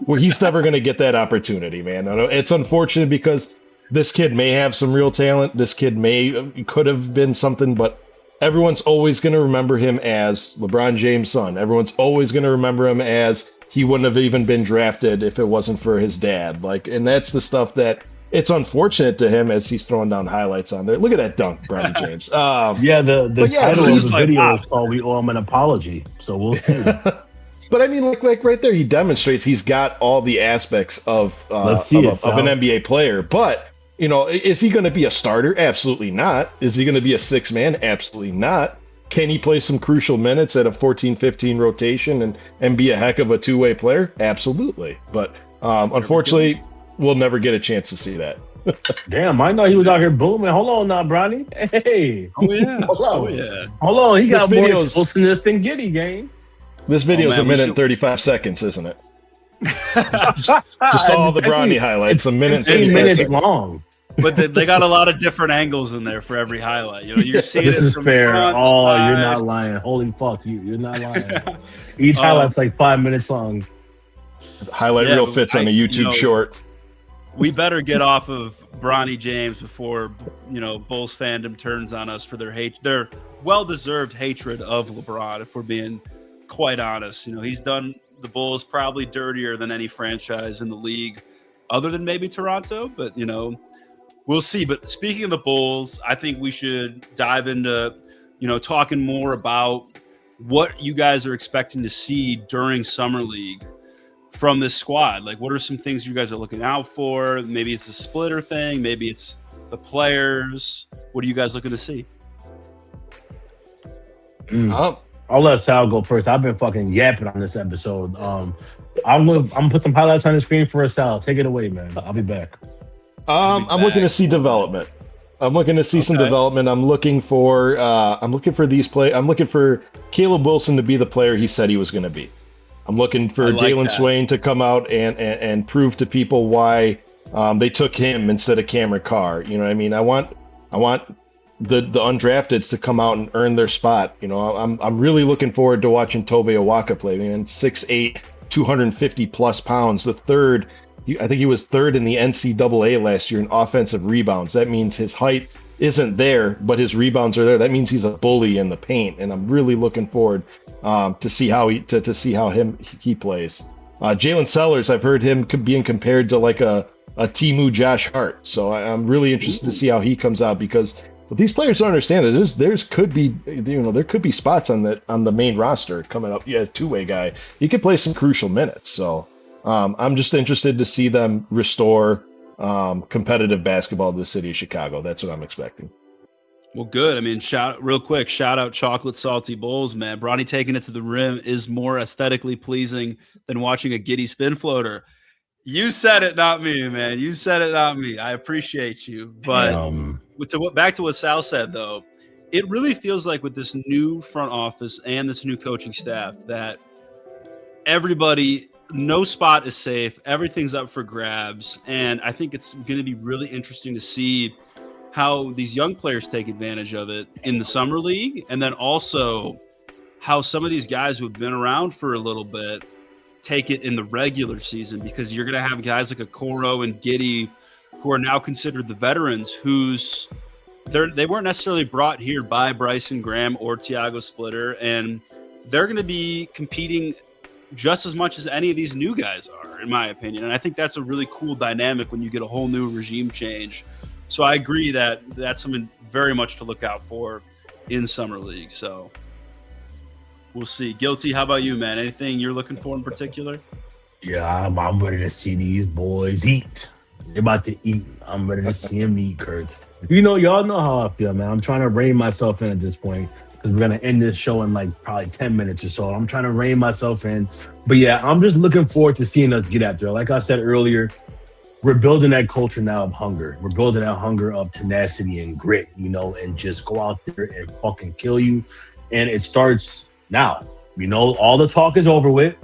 where he's never going to get that opportunity, man. It's unfortunate because this kid may have some real talent. This kid could have been something, but everyone's always going to remember him as LeBron James' son. Everyone's always going to remember him as he wouldn't have even been drafted if it wasn't for his dad. And that's the stuff that it's unfortunate to him as he's throwing down highlights on there. Look at that dunk, Bronny James. The title of the video is called "We Owe Him an Apology," so we'll see. But I mean, like right there, he demonstrates he's got all the aspects of an NBA player. But is he going to be a starter? Absolutely not. Is he going to be a six man? Absolutely not. Can he play some crucial minutes at a 14-15 rotation and be a heck of a two-way player? Absolutely. But unfortunately, we'll never get a chance to see that. Damn, I know he was out here booming. Hold on now, Bronny. Hey. Oh, yeah. Hold on. He got more explosiveness than Giddy, gang. This video is a minute and 35 seconds, isn't it? Just all the Bronny highlights. A minute and 8 minutes long. But they got a lot of different angles in there for every highlight. You're seeing this is fair. Side. You're not lying. Holy fuck, you're not lying. Each highlight's like 5 minutes long. Highlight reel fits on a YouTube short. We better get off of Bronny James before Bulls fandom turns on us for their well-deserved hatred of LeBron. If we're being quite honest, he's done the Bulls probably dirtier than any franchise in the league, other than maybe Toronto. But we'll see. But speaking of the Bulls, I think we should dive into talking more about what you guys are expecting to see during Summer League from this squad. Like, what are some things you guys are looking out for? Maybe it's the splitter thing. Maybe it's the players. What are you guys looking to see? I'll let Sal go first. I've been fucking yapping on this episode. I'm gonna put some highlights on the screen for Sal. Take it away, man. I'll be back. I'm looking to see development. I'm looking to see some development. I'm looking for these play. I'm looking for Caleb Wilson to be the player he said he was going to be. I'm looking for Jalen Swain to come out and prove to people why they took him instead of Cameron Carr. You know what I mean? I want the undrafteds to come out and earn their spot. I'm really looking forward to watching Tobe Awaka play. Man, 6'8", 250 plus pounds, the third. I think he was third in the NCAA last year in offensive rebounds. That means his height isn't there, but his rebounds are there. That means he's a bully in the paint, and I'm really looking forward to see how he plays. Jalen Sellers, I've heard him being compared to like a Timu Josh Hart, so I'm really interested to see how he comes out, because what these players don't understand is there could be spots on the main roster coming up. Yeah, two-way guy, he could play some crucial minutes. So I'm just interested to see them restore competitive basketball to the city of Chicago. That's what I'm expecting. Well, good. I mean, shout out Chocolate Salty Bulls, man. Bronny taking it to the rim is more aesthetically pleasing than watching a giddy spin floater. You said it, not me, man. You said it, not me. I appreciate you. But back to what Sal said, though, it really feels like with this new front office and this new coaching staff that everybody, no spot is safe. Everything's up for grabs. And I think it's going to be really interesting to see how these young players take advantage of it in the summer league. And then also how some of these guys who have been around for a little bit take it in the regular season, because you're going to have guys like Okoro and Giddey who are now considered the veterans whose they weren't necessarily brought here by Bryson Graham or Tiago Splitter, and they're going to be competing just as much as any of these new guys are, in my opinion. And I think that's a really cool dynamic when you get a whole new regime change. So I agree that that's something very much to look out for in Summer League. So we'll see. Guilty, how about you, man? Anything you're looking for in particular? Yeah, I'm ready to see these boys eat. They're about to eat. I'm ready to see them eat, Kurtz. Y'all know how I feel, man. I'm trying to rein myself in at this point, because we're going to end this show in like probably 10 minutes or so. I'm trying to rein myself in. But yeah, I'm just looking forward to seeing us get out there. Like I said earlier, we're building that culture now of hunger. We're building that hunger of tenacity and grit, and just go out there and fucking kill you. And it starts now. All the talk is over with.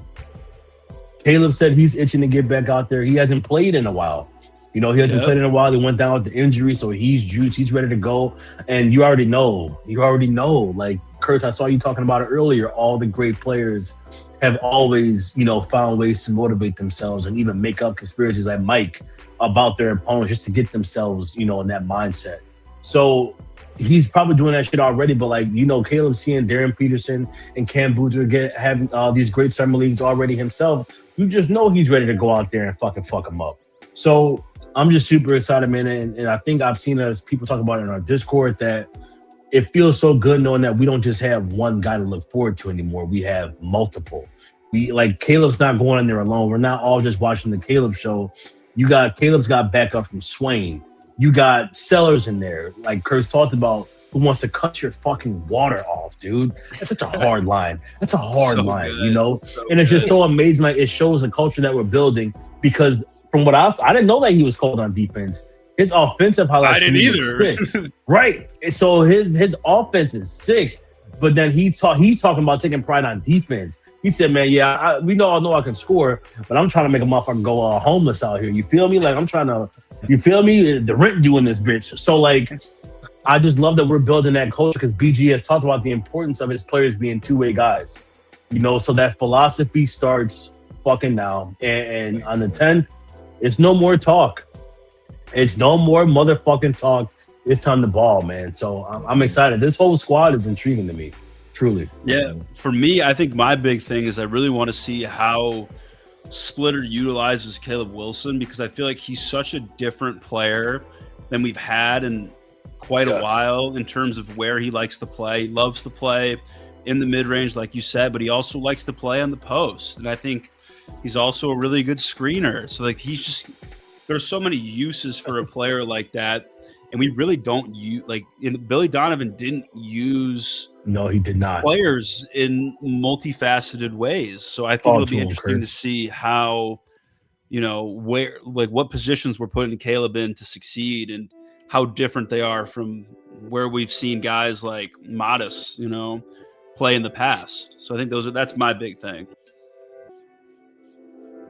Caleb said he's itching to get back out there. He hasn't played in a while. He hasn't played in a while. He went down with the injury, so he's juiced. He's ready to go. And you already know. Like, Kurt, I saw you talking about it earlier. All the great players have always, found ways to motivate themselves and even make up conspiracies like Mike about their opponents just to get themselves, in that mindset. So he's probably doing that shit already. But Caleb seeing Darren Peterson and Cam Boozer having these great summer leagues already himself, you just know he's ready to go out there and fucking fuck them up. So I'm just super excited, man. And I think I've seen people talk about it in our Discord that it feels so good knowing that we don't just have one guy to look forward to anymore. We have multiple. Caleb's not going in there alone. We're not all just watching the Caleb show. Caleb's got backup from Swain. You got Sellers in there, like Kurt's talked about, who wants to cut your fucking water off, dude. That's such a hard line. That's a hard line, So and it's just so amazing. Like, it shows the culture that we're building, because from what I didn't know that he was cold on defense. His offensive highlights. I didn't either. Right. So his offense is sick, but then he's talking about taking pride on defense. He said, man, yeah, we all know I can score, but I'm trying to make a motherfucker go homeless out here. You feel me? Like, I'm trying to, you feel me? The rent due in this bitch. So, I just love that we're building that culture, because BG has talked about the importance of his players being two-way guys. So that philosophy starts fucking now. And on the 10th, it's no more talk. It's no more motherfucking talk. It's time to ball, man. So I'm excited. This whole squad is intriguing to me, truly. Yeah, for me, I think my big thing is I really want to see how Splitter utilizes Caleb Wilson, because I feel like he's such a different player than we've had in quite a while in terms of where he likes to play. He loves to play in the mid-range, like you said, but he also likes to play on the post. And I think he's also a really good screener. So, there's so many uses for a player like that. And we really don't use, Billy Donovan didn't use. No, he did not. Players in multifaceted ways. So I think it'll be interesting to see how, what positions we're putting Caleb in to succeed, and how different they are from where we've seen guys like Modest, play in the past. So I think that's my big thing.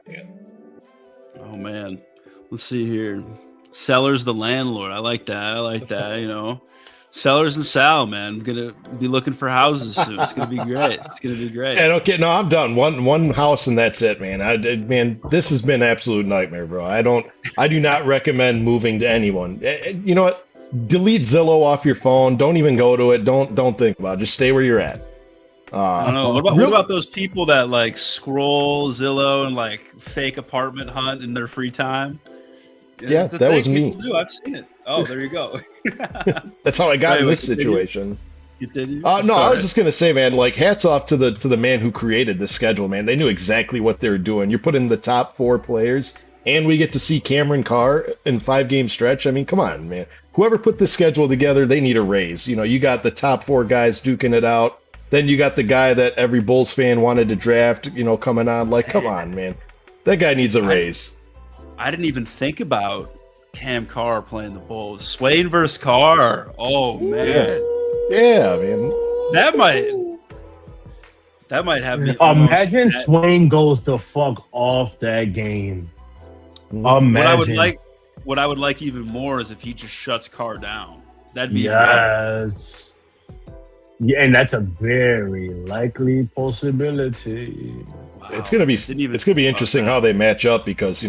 Yeah. Oh man. Let's see here. Sellers the landlord. I like that. Sellers and Sal, man. I'm gonna be looking for houses soon. It's gonna be great. Yeah, okay, no, I'm done. One house and that's it, man. Man, this has been an absolute nightmare, bro. I do not recommend moving to anyone. You know what? Delete Zillow off your phone. Don't even go to it. Don't think about it. Just stay where you're at. I don't know. What about those people that scroll Zillow and fake apartment hunt in their free time? Yeah, that was me. I've seen it. Oh, there you go. That's how I got in this situation. Continue. No, I was just gonna say, man, hats off to the man who created this schedule, man. They knew exactly what they were doing. You're putting the top 4 players, and we get to see Cameron Carr in 5-game stretch. I mean, come on, man. Whoever put this schedule together, they need a raise. You got the top 4 guys duking it out. Then you got the guy that every Bulls fan wanted to draft, coming on. Come on, man. That guy needs a raise. I didn't even think about Cam Carr playing the Bulls. Swain versus Carr. Oh, man. Yeah, man. That might have me. Imagine Swain goes the fuck off that game. Imagine. What I would like even more is if he just shuts Carr down. That'd be yes. Yeah, and that's a very likely possibility. Wow. It's gonna be interesting how they match up because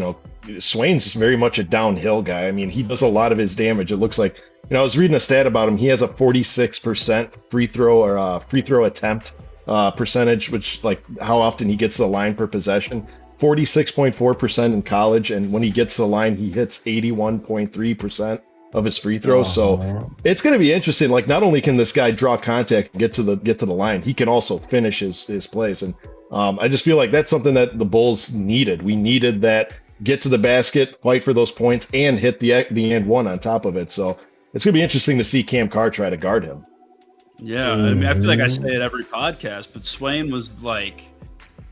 Swain's very much a downhill guy. I mean, he does a lot of his damage. It looks like I was reading a stat about him. He has a 46% free throw attempt percentage, which like how often he gets to the line per possession. 46.4% in college, and when he gets to the line, he hits 81.3% of his free throws. So it's going to be interesting. Like, not only can this guy draw contact and get to the line, he can also finish his plays. And I just feel like that's something that the Bulls needed. We needed that get to the basket, fight for those points, and hit the and one on top of it. So it's going to be interesting to see Cam Carr try to guard him. Yeah, I mean, I feel like I say it every podcast, but Swain was like,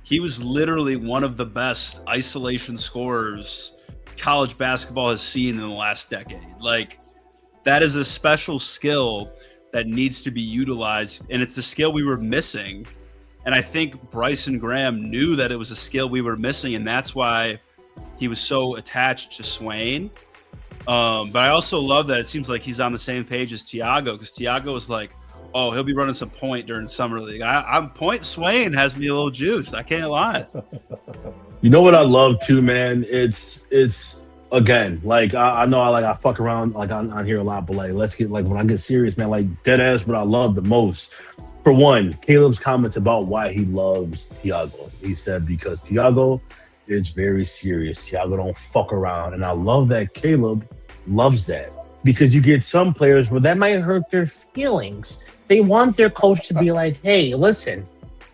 he was literally one of the best isolation scorers college basketball has seen in the last decade. Like, that is a special skill that needs to be utilized, and it's the skill we were missing. And I think Bryson Graham knew that it was a skill we were missing, and that's why he was so attached to Swain. But I also love that it seems like he's on the same page as Tiago, because Tiago is like, oh, he'll be running some point during summer league. I'm point Swain has me a little juiced. I can't lie. You know what I love too, man? It's again, like I know I fuck around like on here a lot, but like let's get like when I get serious, man, like dead ass what I love the most. For one, Caleb's comments about why he loves Tiago. He said because Tiago is very serious. Tiago don't fuck around. And I love that Caleb loves that. Because you get some players where that might hurt their feelings. They want their coach to be like, hey, listen,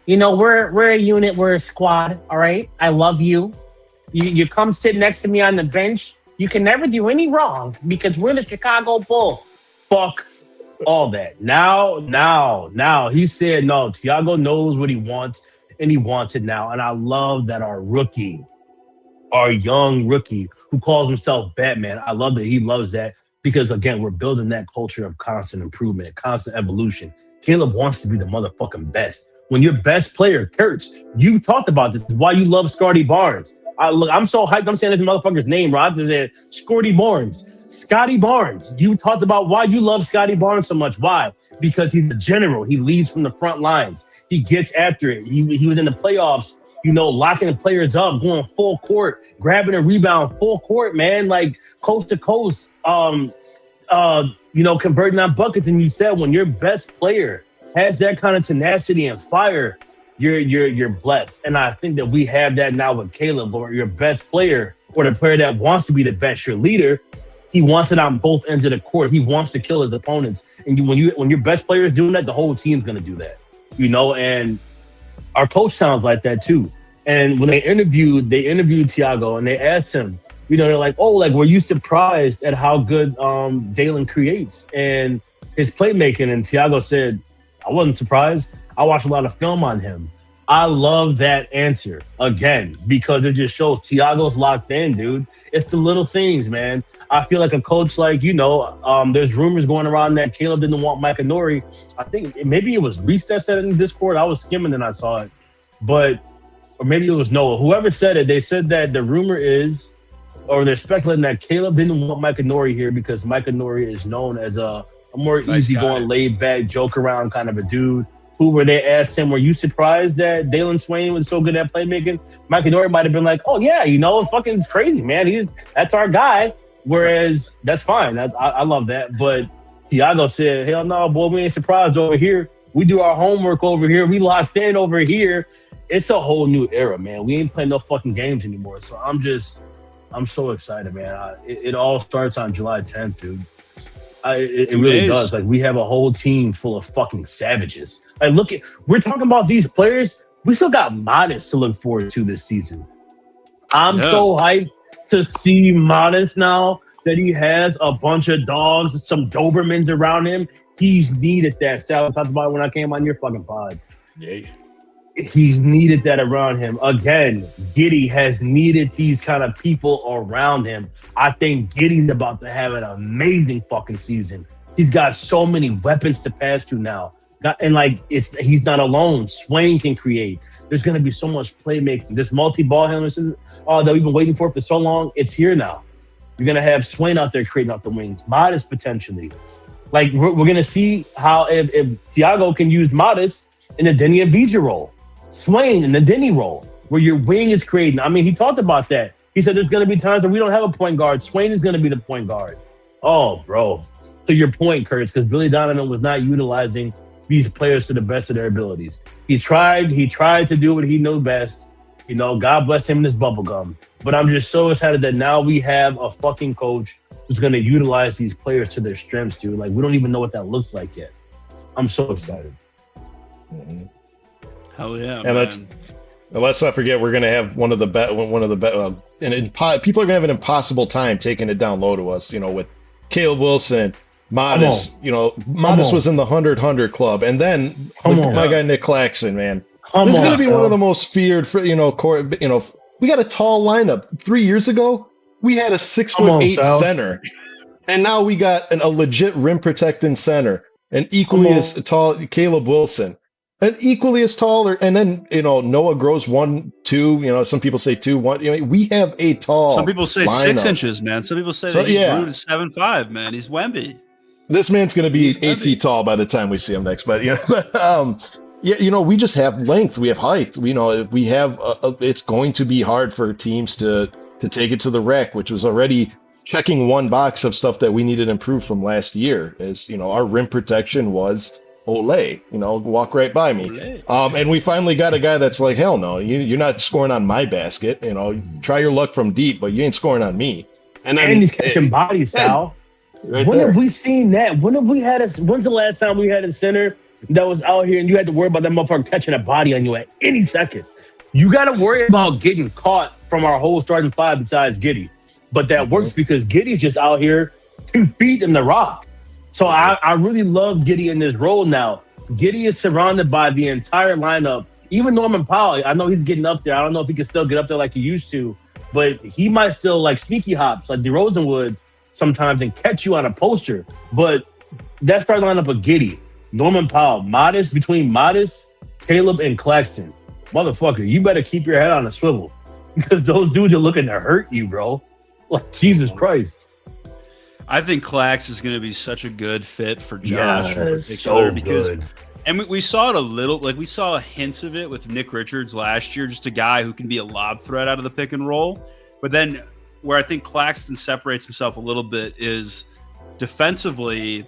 we're a unit, we're a squad, all right? I love you. You come sit next to me on the bench. You can never do any wrong because we're the Chicago Bulls. Fuck all that. Now, he said, no, Tiago knows what he wants, and he wants it now. And I love that our young rookie, who calls himself Batman, I love that he loves that. Because, again, we're building that culture of constant improvement, constant evolution. Caleb wants to be the motherfucking best. When your best player, Kurtz, you talked about this, why you love Scotty Barnes. I'm so hyped. I'm saying this motherfucker's name, Rod. Scotty Barnes. Scotty Barnes. You talked about why you love Scotty Barnes so much. Why? Because he's a general. He leads from the front lines. He gets after it. He was in the playoffs, locking the players up, going full court, grabbing a rebound, full court, man, like coast to coast, converting on buckets. And you said when your best player has that kind of tenacity and fire, you're blessed. And I think that we have that now with Caleb, or your best player, or the player that wants to be the best, your leader. He wants it on both ends of the court. He wants to kill his opponents. And when your best player is doing that, the whole team's going to do that, and our coach sounds like that too. And when they interviewed Tiago, and they asked him, they're like, oh, like, were you surprised at how good Dalen creates and his playmaking? And Tiago said, I wasn't surprised. I watched a lot of film on him. I love that answer, again, because it just shows Tiago's locked in, dude. It's the little things, man. I feel like a coach, like, there's rumors going around that Caleb didn't want Mike Nori. I think maybe it was Reese that said it in the Discord. I was skimming and I saw it. Or maybe it was Noah. Whoever said it, they said that the rumor is, or they're speculating that Caleb didn't want Mike Nori here because Mike Nori is known as a more easygoing, laid-back, joke-around kind of a dude. Where they asked him, were you surprised that Dalen Swain was so good at playmaking? Mike Nori might have been like, oh, yeah, fucking it's crazy, man. That's our guy. Whereas, that's fine. I love that. But Tiago said, hell no, boy, we ain't surprised over here. We do our homework over here. We locked in over here. It's a whole new era, man. We ain't playing no fucking games anymore. So I'm so excited, man. It all starts on July 10th, dude. It really does. Like, we have a whole team full of fucking savages. Like, we're talking about these players. We still got Modest to look forward to this season. I'm so hyped to see Modest now that he has a bunch of dogs, some Dobermans around him. He's needed that. Sal talked about it when I came on your fucking pod. Yeah. He's needed that around him. Again, Giddey has needed these kind of people around him. I think Giddey's about to have an amazing fucking season. He's got so many weapons to pass to now. And like he's not alone. Swain can create. There's going to be so much playmaking. This multi-ball handler that we've been waiting for so long, it's here now. You're going to have Swain out there creating off the wings. Modest potentially. Like we're going to see how if Thiago can use Modest in the Denny and Vija role, Swain in the Denny role, where your wing is creating. I mean, he talked about that. He said there's going to be times where we don't have a point guard. Swain is going to be the point guard. Oh, bro. To your point, Kurtz, because Billy Donovan was not utilizing these players to the best of their abilities. He tried to do what he knew best. You know, God bless him and his bubblegum. But I'm just so excited that now we have a fucking coach who's going to utilize these players to their strengths, dude. Like, we don't even know what that looks like yet. I'm so excited. Mm-hmm. Hell yeah, and let's not forget, we're going to have people are going to have an impossible time taking it down low to us, you know, with Caleb Wilson, Modest. You know, Modest was in the 100 club. And then my guy, Nick Claxton, man. This is going to be one of the most feared, we got a tall lineup. 3 years ago, we had a 6'8" center. And now we got a legit rim protecting center. And equally as tall, Caleb Wilson. And equally as tall, and then, Noah grows 1'2", some people say 2'1". We have a tall. Some people say lineup. 6 inches, man. Some people say that he grew to 7'5", man. He's Wemby. This man's going to be 8 feet tall by the time we see him next. But we just have length. We have height. We have. It's going to be hard for teams to take it to the rack, which was already checking one box of stuff that we needed to improve from last year. Is our rim protection was Olay. Walk right by me. And we finally got a guy that's like, hell no, you're not scoring on my basket. Try your luck from deep, but you ain't scoring on me. And he's catching bodies, Sal. When have we seen that? When's the last time we had a center that was out here and you had to worry about that motherfucker catching a body on you at any second? You got to worry about getting caught from our whole starting five besides Giddey. But that works because Giddey's just out here 2 feet in the rock. So I really love Giddey in this role now. Giddey is surrounded by the entire lineup. Even Norman Powell, I know he's getting up there. I don't know if he can still get up there like he used to, but he might still like sneaky hops like DeRozan would sometimes and catch you on a poster. But that starting lineup of Giddey, Norman Powell, between Modest, Caleb, and Claxton. Motherfucker, you better keep your head on a swivel because those dudes are looking to hurt you, bro. Like, Jesus Christ. I think Clax is going to be such a good fit for Josh in particular so because good. And we saw it a little, like we saw hints of it with Nick Richards last year, just a guy who can be a lob threat out of the pick and roll. But then where I think Claxton separates himself a little bit is defensively,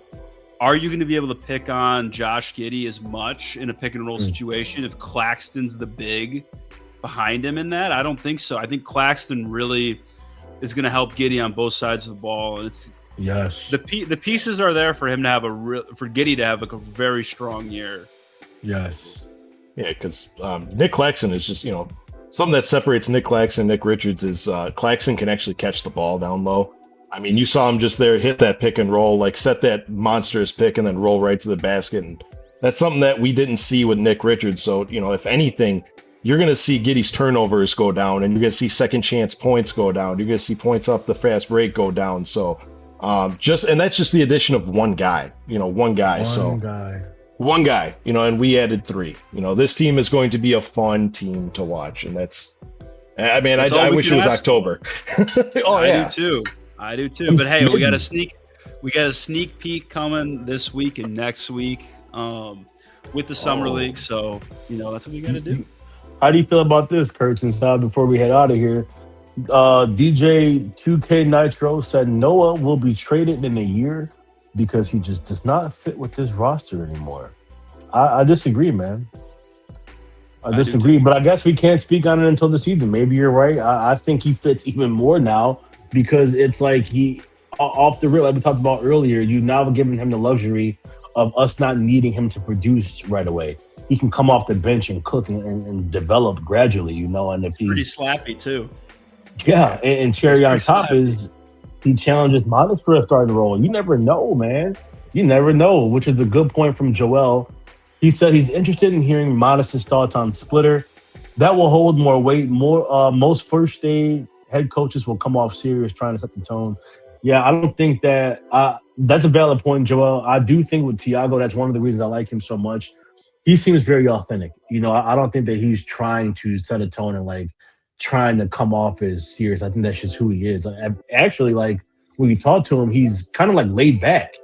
are you going to be able to pick on Josh Giddey as much in a pick and roll situation if Claxton's the big behind him in that? I don't think so. I think Claxton really is going to help Giddey on both sides of the ball. And it's the pieces are there for him to have for Giddey to have like a very strong year. Yes. Yeah, because Nick Claxton is just, something that separates Nick Claxton and Nick Richards is Claxton can actually catch the ball down low. I mean, you saw him just there hit that pick and roll, like set that monstrous pick and then roll right to the basket. And that's something that we didn't see with Nick Richards. So, if anything, you're going to see Giddey's turnovers go down and you're going to see second chance points go down. You're going to see points off the fast break go down. So and that's just the addition of one guy, one guy. One guy, and we added 3. This team is going to be a fun team to watch. And I wish it was October. I do too. But hey, we got a sneak peek coming this week and next week with the summer league. So, that's what we got to do. How do you feel about this, Kurtz and Sal, before we head out of here? DJ 2K Nitro said Noah will be traded in a year because he just does not fit with this roster anymore. I disagree, man. I disagree, but I guess we can't speak on it until the season. Maybe you're right. I think he fits even more now because it's like he, off the rip, like we talked about earlier, you now given him the luxury of us not needing him to produce right away. He can come off the bench and cook and develop gradually, and if he's pretty slappy too. Yeah, and cherry on top is he challenges Modest for a starting role. You never know, man. You never know, which is a good point from Joel. He said he's interested in hearing Modest's thoughts on Splitter. That will hold more weight. Most first-day head coaches will come off serious trying to set the tone. Yeah, I don't think that That's a valid point, Joel. I do think with Tiago, that's one of the reasons I like him so much. He seems very authentic. I don't think that he's trying to set a tone and like trying to come off as serious. I think that's just who he is. Actually, like when you talk to him, he's kind of like laid back.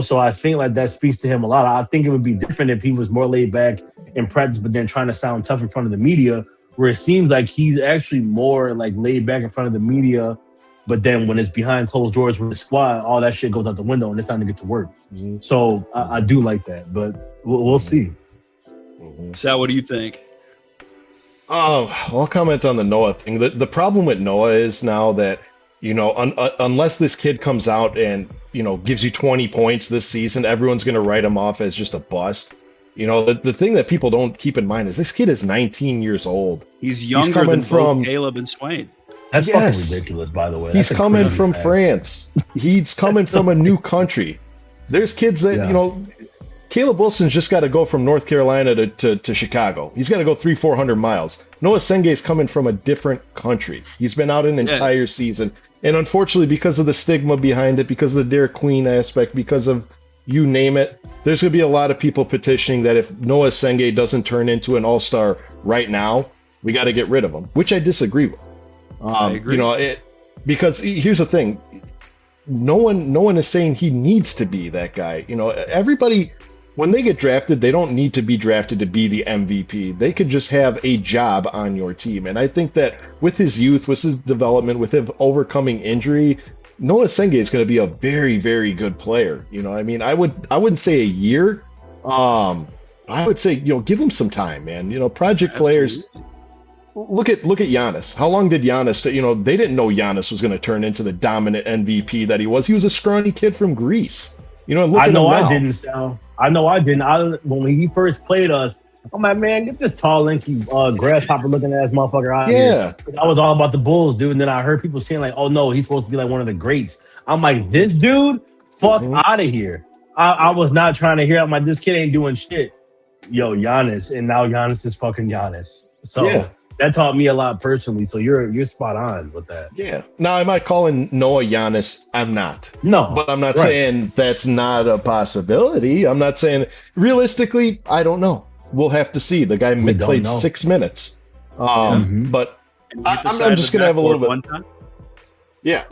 So I think like that speaks to him a lot. I think it would be different if he was more laid back in practice, but then trying to sound tough in front of the media, where it seems like he's actually more like laid back in front of the media. But then when it's behind closed doors with the squad, all that shit goes out the window and it's time to get to work. Mm-hmm. So I do like that, but we'll see. Mm-hmm. Sal, what do you think? I'll comment on the Noah thing. The problem with Noah is now that, unless this kid comes out and, gives you 20 points this season, everyone's going to write him off as just a bust. The thing that people don't keep in mind is this kid is 19 years old. He's younger than both Caleb and Swain. That's fucking ridiculous, by the way. He's coming from France. He's coming from a new country. There's kids that, Caleb Wilson's just got to go from North Carolina to Chicago. He's got to go 300-400 miles. Noah Senge's coming from a different country. He's been out an entire season. And unfortunately, because of the stigma behind it, because of the Derek Queen aspect, because of you name it, there's going to be a lot of people petitioning that if Noah Senge doesn't turn into an all-star right now, we got to get rid of him, which I disagree with. I agree. Because here's the thing. No one is saying he needs to be that guy. Everybody, when they get drafted, they don't need to be drafted to be the MVP. They could just have a job on your team. And I think that with his youth, with his development, with him overcoming injury, Noah Senge is going to be a very, very good player. I wouldn't say a year. I would say, give him some time, man. Project players. Look at Giannis. How long did Giannis? They didn't know Giannis was going to turn into the dominant MVP that he was. He was a scrawny kid from Greece. I know I didn't, Sal. I know I didn't. When he first played us, I'm like, man, get this tall, lanky, grasshopper looking ass motherfucker out here. I was all about the Bulls, dude. And then I heard people saying like, oh no, he's supposed to be like one of the greats. I'm like, this dude, fuck out of here. I was not trying to hear. I'm like, this kid ain't doing shit. Yo, Giannis, and now Giannis is fucking Giannis. So that taught me a lot personally. So you're spot on with that. Yeah. Now, am I calling Noah Giannis? I'm not. No. But I'm not saying that's not a possibility. I'm not saying realistically, I don't know. We'll have to see. The guy played 6 minutes. But I'm just gonna have a little bit. Yeah.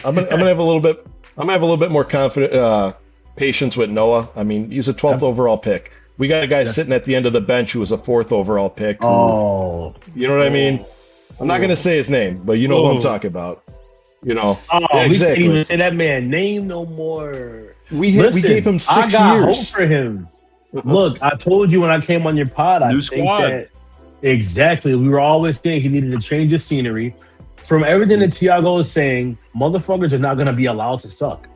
I'm gonna have a little bit. I'm gonna have a little bit more confident patience with Noah. I mean, he's a 12th overall pick. We got a guy sitting at the end of the bench who was a 4th overall pick. You know what I mean? I'm not going to say his name, but you know who I'm talking about. We can't even say that man name no more. We gave him 6 years. I got hope for him. Look, I told you when I came on your pod, I think that exactly. We were always saying he needed to change of scenery. From everything that Tiago is saying, motherfuckers are not going to be allowed to suck.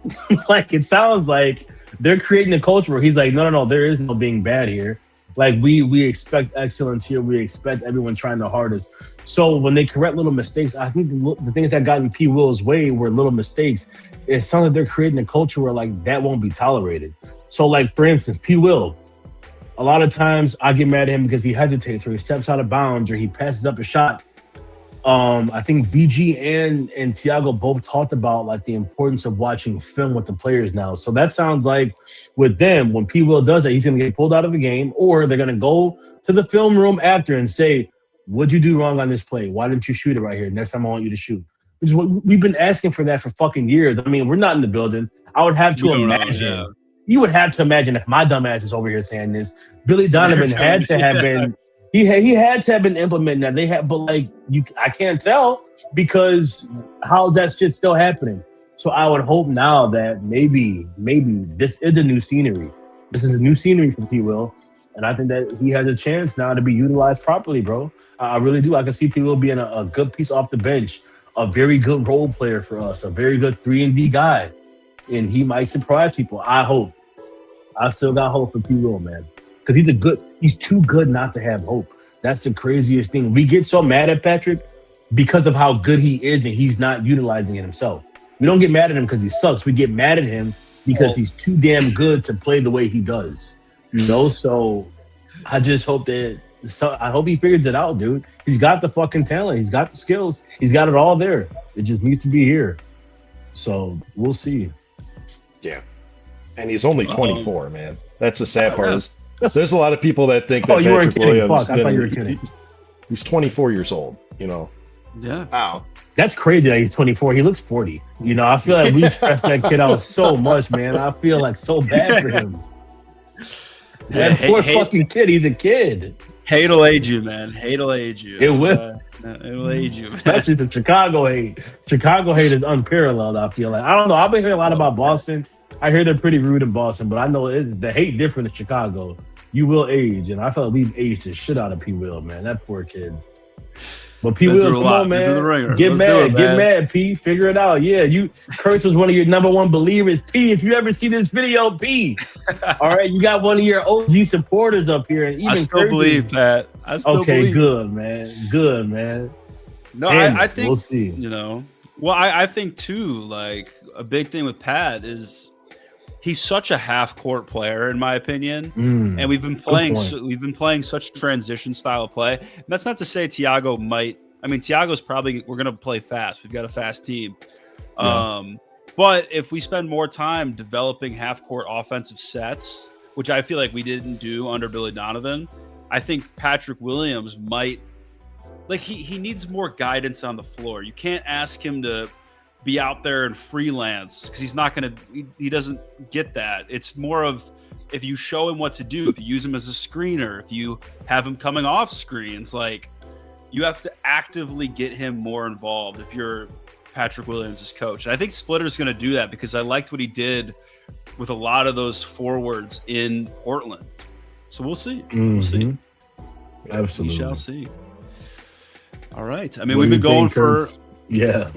Like, it sounds like they're creating a culture where he's like, no, there is no being bad here. Like, we expect excellence here. We expect everyone trying their hardest. So when they correct little mistakes, I think the things that got in P. Will's way were little mistakes. It sounds like they're creating a culture where, like, that won't be tolerated. So, like, for instance, P. Will, a lot of times I get mad at him because he hesitates or he steps out of bounds or he passes up a shot. I think BG and Tiago both talked about like the importance of watching film with the players now. So that sounds like with them, when P. Will does that, he's going to get pulled out of the game, or they're going to go to the film room after and say, what'd you do wrong on this play? Why didn't you shoot it right here? Next time I want you to shoot. Which is what we've been asking for that for fucking years. I mean, we're not in the building. I would have to imagine. You would have to imagine if my dumb ass is over here saying this. Billy Donovan had to have been. He had to have been implementing that. They had, but like I can't tell because how that shit's still happening. So I would hope now that maybe this is a new scenery. This is a new scenery for P. Will, and I think that he has a chance now to be utilized properly, bro. I really do. I can see P. Will being a good piece off the bench, a very good role player for us, a very good 3-and-D guy, and he might surprise people. I hope. I still got hope for P. Will, man. Because he's too good not to have hope. That's the craziest thing. We get so mad at Patrick because of how good he is and he's not utilizing it himself. We don't get mad at him because he sucks. We get mad at him because he's too damn good to play the way he does. So I just hope I hope he figures it out, dude. He's got the fucking talent. He's got the skills. He's got it all there. It just needs to be here. So we'll see. Yeah. And he's only 24, man. That's the sad part. Is there's a lot of people that think that you weren't Patrick kidding. Williams. Fuck, I thought you were kidding. He's 24 years old. You know. Yeah. Wow. That's crazy that he's 24. He looks 40. You know, I feel like we stressed that kid out so much, man. I feel like so bad for him. That poor fucking kid. He's a kid. Hate will age you, man. Hate will age you. It will. It will age you. Especially the Chicago hate. Chicago hate is unparalleled, I feel like. I don't know. I've been hearing a lot about Boston. I hear they're pretty rude in Boston, but I know the hate different in Chicago. You will age, and I feel like we've aged the shit out of P. Will, man. That poor kid. But P. Will, come on, man. Get mad, P. Figure it out. Yeah, Kurtz was one of your number one believers. P, if you ever see this video, P. All right, you got one of your OG supporters up here. And even I still believe that. Okay, good, man. Good, man. No, I think we'll see. You know, well, I think too. Like a big thing with Pat is he's such a half-court player, in my opinion, and we've been playing such transition style play. And that's not to say Tiago might. I mean, Tiago's probably we're going to play fast. We've got a fast team, but if we spend more time developing half-court offensive sets, which I feel like we didn't do under Billy Donovan, I think Patrick Williams might. Like he needs more guidance on the floor. You can't ask him to be out there and freelance because he's not going to. He doesn't get that. It's more of if you show him what to do, if you use him as a screener, if you have him coming off screens, like you have to actively get him more involved. If you're Patrick Williams' coach, and I think Splitter's going to do that because I liked what he did with a lot of those forwards in Portland. So we'll see. We'll see. Absolutely, we shall see. All right. I mean, we've been going for yeah,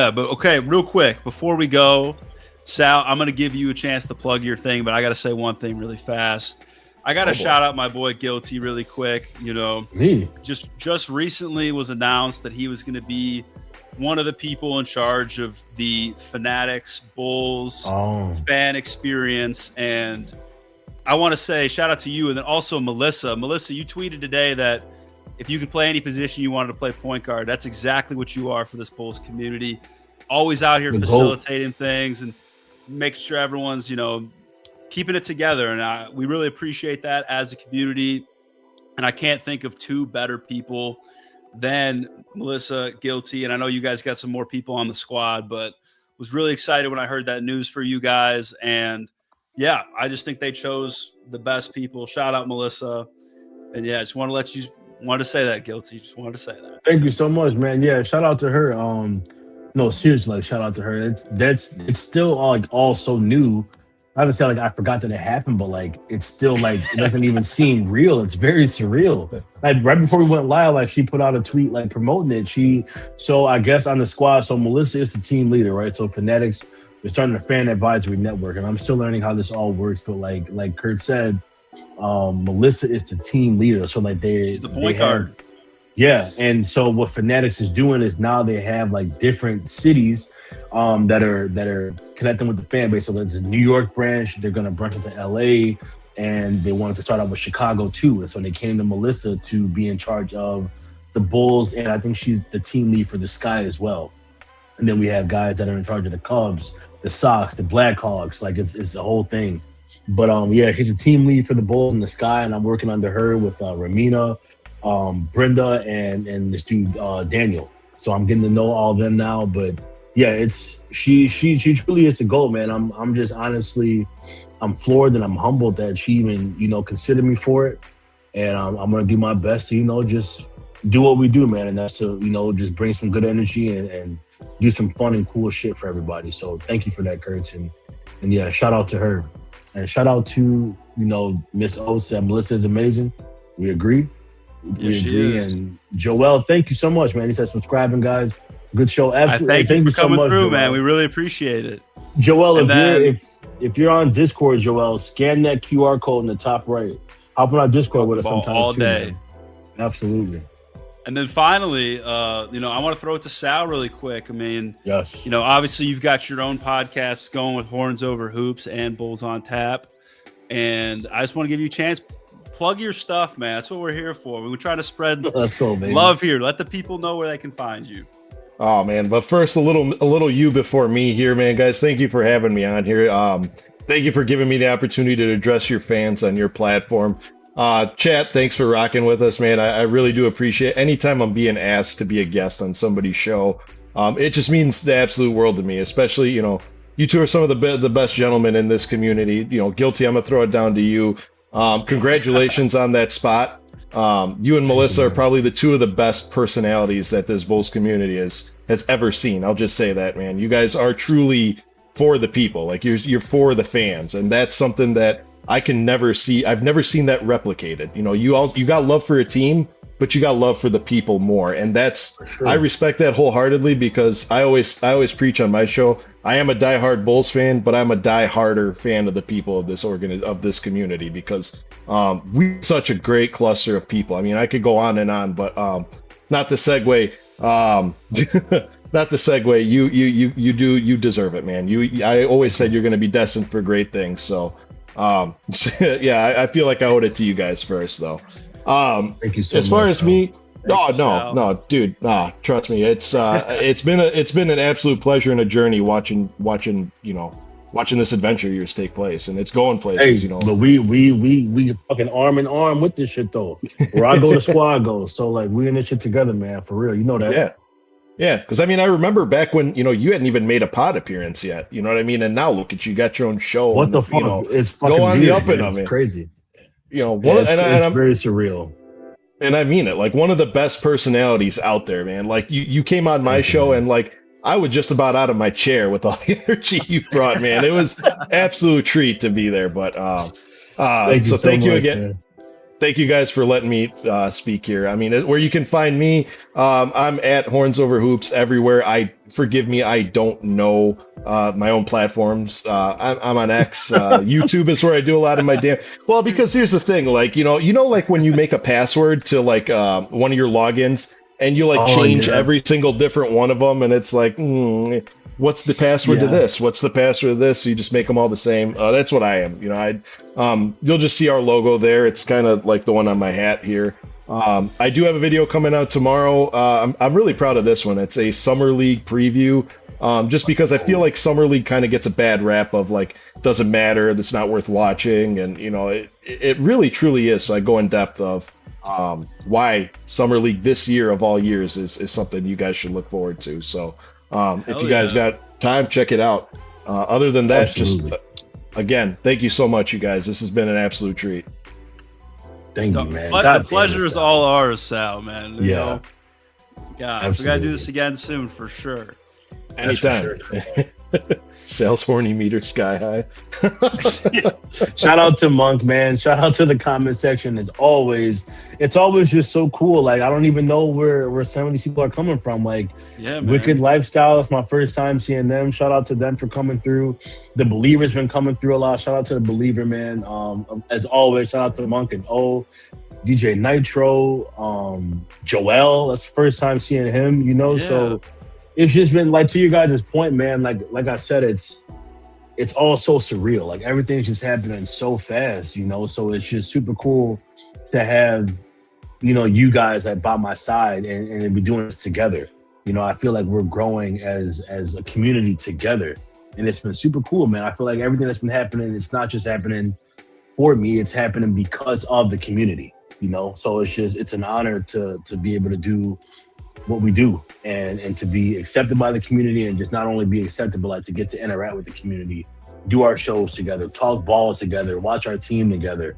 but okay, real quick before we go, Sal, I'm going to give you a chance to plug your thing, but I got to say one thing really fast. I got to shout out my boy Guilty really quick. You know, me just recently was announced that he was going to be one of the people in charge of the Fanatics Bulls fan experience, and I want to say shout out to you, and then also Melissa. Melissa, you tweeted today that if you could play any position, you wanted to play point guard. That's exactly what you are for this Bulls community. Always out here facilitating things and making sure everyone's, you know, keeping it together. And we really appreciate that as a community. And I can't think of two better people than Melissa, Guilty. And I know you guys got some more people on the squad, but was really excited when I heard that news for you guys. And yeah, I just think they chose the best people. Shout out Melissa. And yeah, I just want to let you. Wanted to say that, Guilty. Just wanted to say that. Thank you so much, man. Yeah, shout out to her. No, seriously, like shout out to her. It's still all so new. I would say like I forgot that it happened, but like it's still like it doesn't even seem real. It's very surreal. Like right before we went live, like she put out a tweet like promoting it. So I guess on the squad, so Melissa is the team leader, right? So Fanatics is starting a fan advisory network, and I'm still learning how this all works. But like Kurt said, Melissa is the team leader, so like she's the point guard. Yeah, and so what Fanatics is doing is now they have like different cities that are connecting with the fan base. So there's a New York branch, they're gonna branch into LA, and they wanted to start out with Chicago too. And so they came to Melissa to be in charge of the Bulls, and I think she's the team lead for the Sky as well. And then we have guys that are in charge of the Cubs, the Sox, the Blackhawks. Like it's the whole thing. But yeah, she's a team lead for the Bulls in the Sky, and I'm working under her with Ramina, Brenda, and this dude Daniel. So I'm getting to know all of them now. But yeah, it's she truly is the GOAT, man. I'm just honestly, I'm floored and I'm humbled that she even considered me for it, and I'm gonna do my best to just do what we do, man, and that's to just bring some good energy and do some fun and cool shit for everybody. So thank you for that, Kurt, and yeah, shout out to her. And shout out to, Miss O said Melissa is amazing. We agree. Yes, she is. And Joel, thank you so much, man. He said subscribing, guys. Good show. Absolutely. Thank you for coming through, Joel. man. We really appreciate it. Joel, if you're on Discord, Joel, scan that QR code in the top right. Hop on our Discord with us sometime all too, day. Man. Absolutely. And then finally, I want to throw it to Sal really quick. I mean, yes, obviously you've got your own podcasts going with Horns Over Hoops and Bulls on Tap. And I just want to give you a chance. Plug your stuff, man. That's what we're here for. We're trying to spread Let's go, baby. love here. Let the people know where they can find you. Oh man, but first a little you before me here, man. Guys, thank you for having me on here. Thank you for giving me the opportunity to address your fans on your platform. Chat, thanks for rocking with us, man. I really do appreciate anytime I'm being asked to be a guest on somebody's show. It just means the absolute world to me, especially, you two are some of the best gentlemen in this community. Guilty, I'm gonna throw it down to you. Congratulations on that spot. You and Melissa are probably the two of the best personalities that this Bulls community has ever seen. I'll just say that, man. You guys are truly for the people. Like you're for the fans, and that's something that I can never see. I've never seen that replicated. You got love for a team, but you got love for the people more, and that's sure. I respect that wholeheartedly because I always preach on my show. I am a diehard Bulls fan, but I'm a die-harder fan of the people of this community because we're such a great cluster of people. I mean, I could go on and on, but not the segue. Not the segue. You deserve it, man. I always said you're going to be destined for great things. So, yeah, I feel like I owed it to you guys first, though. Thank you so much. As far as me. Oh Sal. no, dude. Trust me. It's been an absolute pleasure and a journey watching this adventure of yours take place, and it's going places. Hey, but we fucking arm in arm with this shit though. Where I go, the squad goes. So like we in this shit together, man. For real, you know that. Yeah. Because I mean, I remember back when you hadn't even made a pod appearance yet. You know what I mean? And now look at you, got your own show. What and, the fuck? It's fucking go on weird, the up and man. up. It's crazy. It's very surreal. And I mean it, like one of the best personalities out there, man. Like you came on my show and like I was just about out of my chair with all the energy you brought, man. It was absolute treat to be there. But thank you much, again. Man. Thank you guys for letting me speak here. I mean, where you can find me, I'm at Horns Over Hoops everywhere. Forgive me, I don't know my own platforms. I'm on X. YouTube is where I do a lot of my damn. Well, because here's the thing, like like when you make a password to like one of your logins and you change every single different one of them, and it's like, what's the password to this? What's the password to this? So you just make them all the same. That's what I am. You'll just see our logo there. It's kind of like the one on my hat here. I do have a video coming out tomorrow. I'm really proud of this one. It's a Summer League preview. Just because I feel like Summer League kind of gets a bad rap of like, doesn't matter, that's not worth watching. And, it really truly is. So I go in depth of why Summer League this year of all years is something you guys should look forward to. So if you guys got time, check it out. Other than that, Absolutely. just again, thank you so much, you guys. This has been an absolute treat. Thank you, man. The pleasure is all ours, Sal, man. Yeah. God, we gotta do this again soon for sure. Anytime. Sales horny meter sky high. Shout out to Monk, man. Shout out to the comment section. It's always just so cool. Like I don't even know where some of these people are coming from. Like Wicked Lifestyle. It's my first time seeing them. Shout out to them for coming through. The Believer's been coming through a lot. Shout out to the Believer, man. As always, shout out to Monk and O. DJ Nitro, Joel. That's the first time seeing him, so it's just been like, to you guys' point, man, like I said, it's all so surreal. Like everything's just happening so fast, so it's just super cool to have, you guys like by my side and be doing this together. I feel like we're growing as a community together, and it's been super cool, man. I feel like everything that's been happening, it's not just happening for me, it's happening because of the community, so it's an honor to be able to do what we do and to be accepted by the community, and just not only be accepted, but like to get to interact with the community, do our shows together, talk ball together, watch our team together,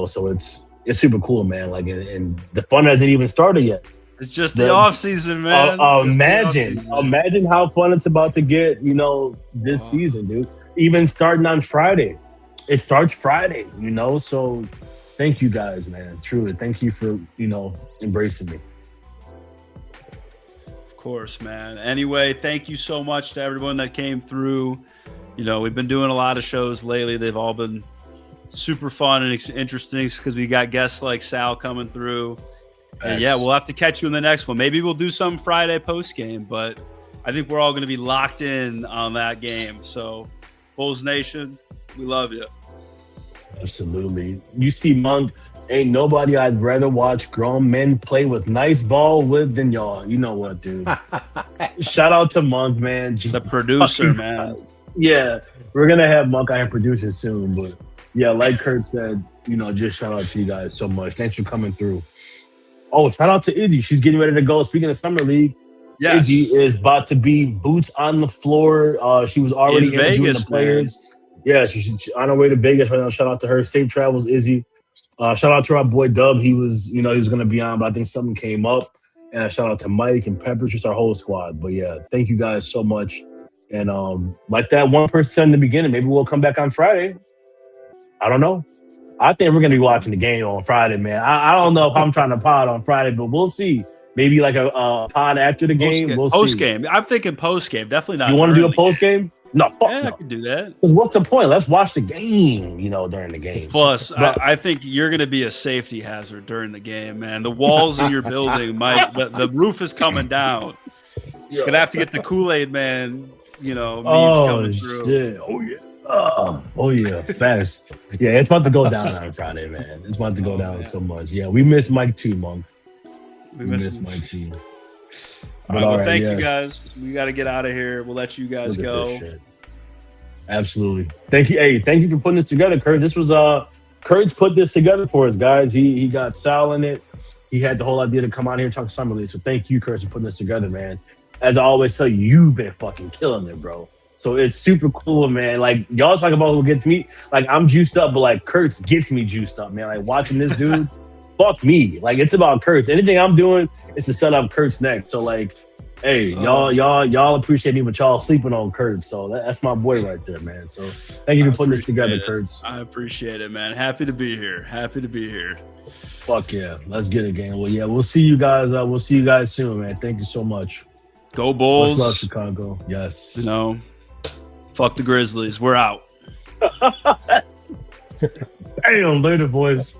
so it's super cool, man. Like, and the fun hasn't even started yet. It's just the off season, man. Imagine how fun it's about to get, this season, dude. Even starting on Friday. It starts Friday, so thank you guys, man. Truly. Thank you for, embracing me. Course, man. Anyway, thank you so much to everyone that came through. We've been doing a lot of shows lately. They've all been super fun and interesting because we got guests like Sal coming through. And we'll have to catch you in the next one. Maybe we'll do some Friday post game, but I think we're all going to be locked in on that game. So, Bulls Nation, we love you. Absolutely. You see, Monk, ain't nobody I'd rather watch grown men play with nice ball with than y'all. You know what, dude? Shout out to Monk, man. The producer, man. Yeah, we're gonna have Monk out here producing soon, but yeah, like Kurt said, just shout out to you guys so much. Thanks for coming through. Oh, shout out to Izzy. She's getting ready to go. Speaking of Summer League, Yes. Izzy is about to be boots on the floor. She was already In interviewing Vegas, the players. Yeah, she's on her way to Vegas right now. Shout out to her. Safe travels, Izzy. Shout out to our boy Dub. He was going to be on, but I think something came up. And shout out to Mike and Pepper, just our whole squad. But yeah, thank you guys so much. And like that one person said in the beginning, maybe we'll come back on Friday. I don't know. I think we're going to be watching the game on Friday, man. I don't know if I'm trying to pod on Friday, but we'll see. Maybe like a pod after the game. We'll see. Post game. I'm thinking post game. Definitely not. You want to do a post game? No, fuck yeah, no. I can do that. Because what's the point? Let's watch the game, during the game. Plus, I think you're going to be a safety hazard during the game, man. The walls in your building the roof is coming down. You're going to have to get the Kool-Aid man, memes coming through. Shit. Oh, yeah. Oh yeah, fast. Yeah, it's about to go down on Friday, man. It's about to go down so much. Yeah, we miss Mike too, Monk. We miss Mike too. All right, well, thank you guys. We got to get out of here. We'll let you guys go. Absolutely. Thank you. Hey, thank you for putting this together, Kurt. This was Kurt's put this together for us, guys. He got Sal in it. He had the whole idea to come out here and talk Summer League. So thank you, Kurt, for putting this together, man. As I always tell you, you've been fucking killing it, bro. So it's super cool, man. Like, y'all talk about who gets me. Like, I'm juiced up, but like Kurtz gets me juiced up, man. Like, watching this dude, fuck me. Like, it's about Kurtz. Anything I'm doing is to set up Kurt's neck. So like, hey, y'all appreciate me, but y'all sleeping on Kurtz. So that's my boy right there, man. So thank you for putting this together, Kurtz. I appreciate it, man. Happy to be here. Fuck yeah. Let's get it, gang. Well, yeah, we'll see you guys. We'll see you guys soon, man. Thank you so much. Go Bulls. Much love, Chicago. Yes. Fuck the Grizzlies. We're out. Damn, later, boys.